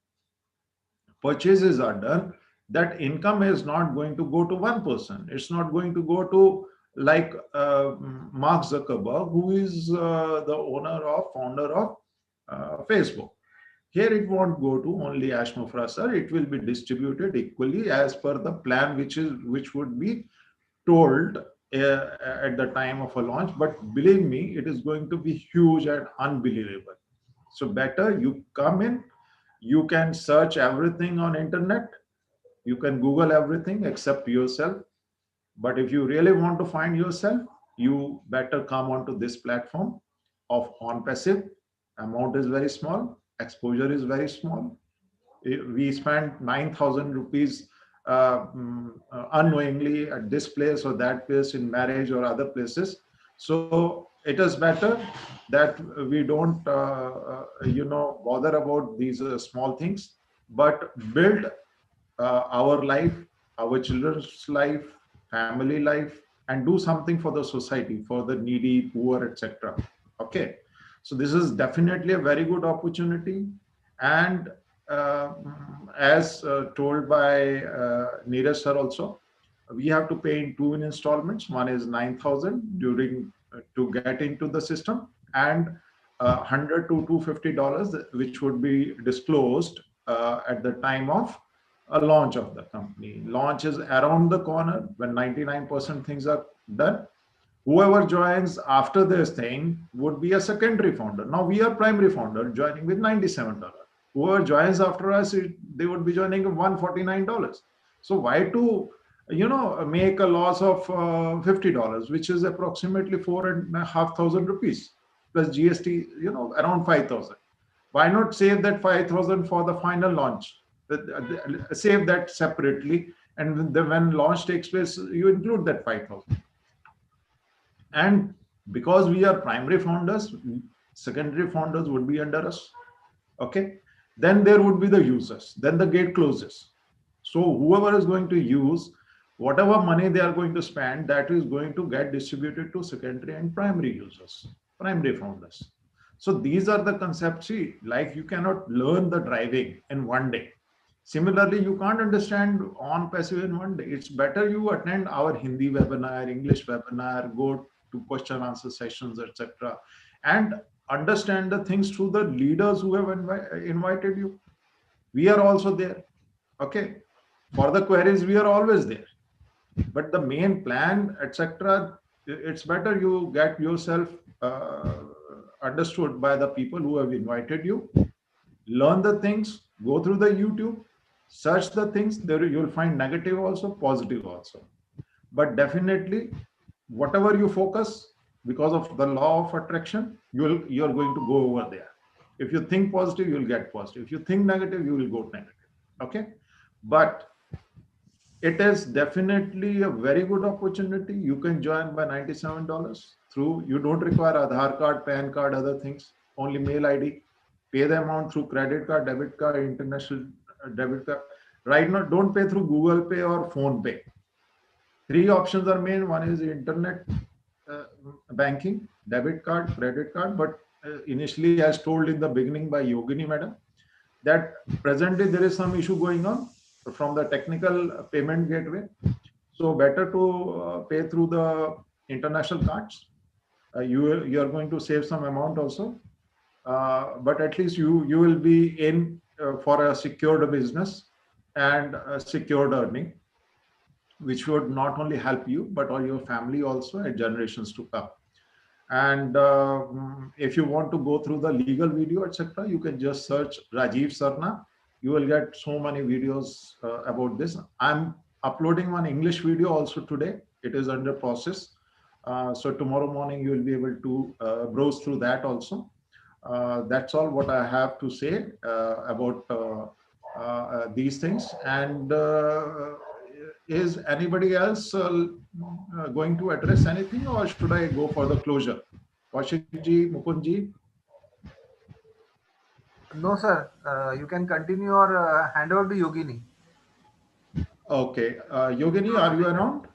purchases are done, that income is not going to go to one person. It's not going to go to like Mark Zuckerberg, who is the founder of Facebook. Here it won't go to only Ash Mufra sir. It will be distributed equally as per the plan which would be told at the time of a launch. But believe me, it is going to be huge and unbelievable. So better you come in. You can search everything on internet. You can Google everything except yourself. But if you really want to find yourself, you better come onto this platform of Onpassive. Amount is very small. Exposure is very small. We spent 9,000 rupees unknowingly at this place or that place in marriage or other places. So it is better that we don't, bother about these small things, but build our life, our children's life, family life, and do something for the society, for the needy, poor, etc. Okay. So this is definitely a very good opportunity. And as told by Neeraj sir also, we have to pay in two installments. One is 9,000 during to get into the system, and $100 to $250, which would be disclosed at the time of a launch of the company. Launch is around the corner when 99% things are done. Whoever joins after this thing would be a secondary founder. Now we are primary founder joining with $97. Whoever joins after us, they would be joining at $149. So why to, make a loss of $50, which is approximately 4,500 rupees plus GST, around 5,000. Why not save that 5,000 for the final launch? Save that separately, and when launch takes place, you include that 5,000. And because we are primary founders, secondary founders would be under us. Okay. Then there would be the users. Then the gate closes. So whoever is going to use whatever money they are going to spend, that is going to get distributed to secondary and primary users, primary founders. So these are the concepts. See, like you cannot learn the driving in one day. Similarly, you can't understand Onpassive in one day. It's better you attend our Hindi webinar, English webinar, go to question answer sessions, etc., and understand the things through the leaders who have invited you. We are also there. Okay. For the queries, we are always there. But the main plan, etc., it's better you get yourself understood by the people who have invited you. Learn the things, go through the YouTube, search the things. There you'll find negative also, positive also. But definitely, whatever you focus, because of the law of attraction, you're going to go over there. If you think positive, you will get positive. If you think negative, you will go negative. Okay, but it is definitely a very good opportunity. You can join by $97 through, you don't require Aadhaar card, PAN card, other things, only mail ID. Pay the amount through credit card, debit card, international debit card. Right now, don't pay through Google Pay or Phone Pay. Three options are main. One is internet banking, debit card, credit card. But initially, as told in the beginning by Yogini madam, that presently there is some issue going on from the technical payment gateway. So better to pay through the international cards. You are going to save some amount also, but at least you will be in for a secured business and a secured earning, which would not only help you but all your family also and generations to come. And if you want to go through the legal video, etc., you can just search Rajiv Sarna. You will get so many videos about this. I'm uploading one English video also today. It is under process. So tomorrow morning you will be able to browse through that also. That's all what I have to say about these things. And is anybody else going to address anything, or should I go for the closure? Kaushikji, Mukundji?
No, sir. You can continue or hand over to Yogini.
Okay. Yogini, are you around?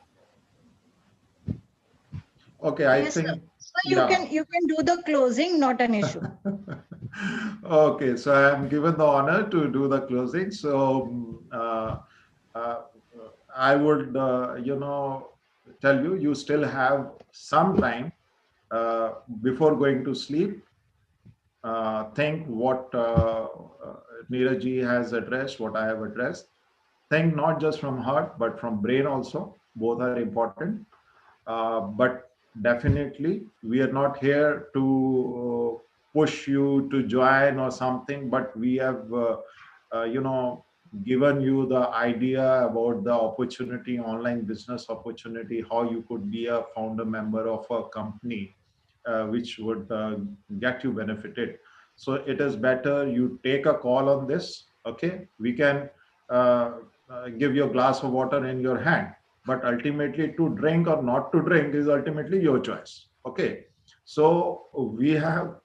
Okay, I
Yes, sir.
think.
So you can do the closing, not an issue.
Okay, so I am given the honor to do the closing. So I would, tell you, you still have some time before going to sleep. Think what Neeraj has addressed, what I have addressed. Think not just from heart, but from brain also. Both are important. But definitely, we are not here to push you to join or something, but we have, given you the idea about the opportunity, online business opportunity, how you could be a founder member of a company, which would get you benefited. So it is better you take a call on this. Okay, we can give you a glass of water in your hand, but ultimately to drink or not to drink is ultimately your choice. Okay, so we have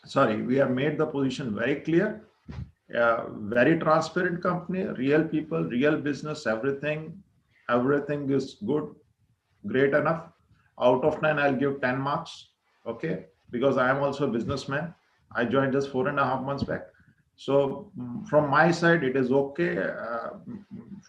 sorry, we have made the position very clear. Very transparent company, real people, real business, everything is good, great enough. Out of 9, I'll give 10 marks. Okay, because I am also a businessman. I joined just 4.5 months back. So from my side, it is okay.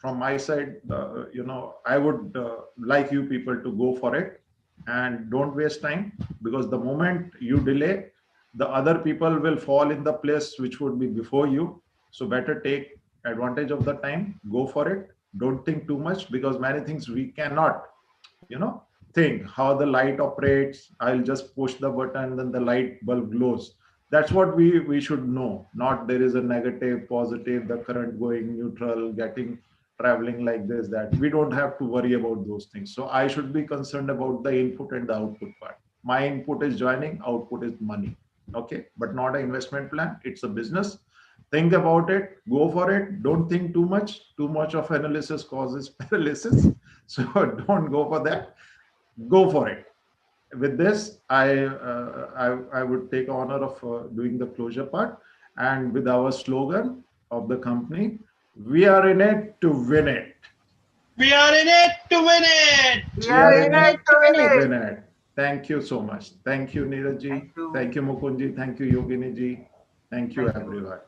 From my side, I would like you people to go for it and don't waste time, because the moment you delay, the other people will fall in the place which would be before you. So better take advantage of the time, go for it. Don't think too much, because many things we cannot, think how the light operates. I'll just push the button, then the light bulb glows. That's what we should know. Not there is a negative, positive, the current going neutral, traveling like this, that. We don't have to worry about those things. So I should be concerned about the input and the output part. My input is joining, output is money. Okay, but not an investment plan. It's a business. Think about it, go for it. Don't think too much. Too much of analysis causes paralysis. So don't go for that. Go for it. With this, I would take honor of doing the closure part, and with our slogan of the company, we are in it to win it.
We are in it to win it.
We are in it to win it.
Win it. Thank you so much. Thank you, Neeraj ji. Thank you, Mukundji. Thank you, Yogini ji. Thank you, everyone.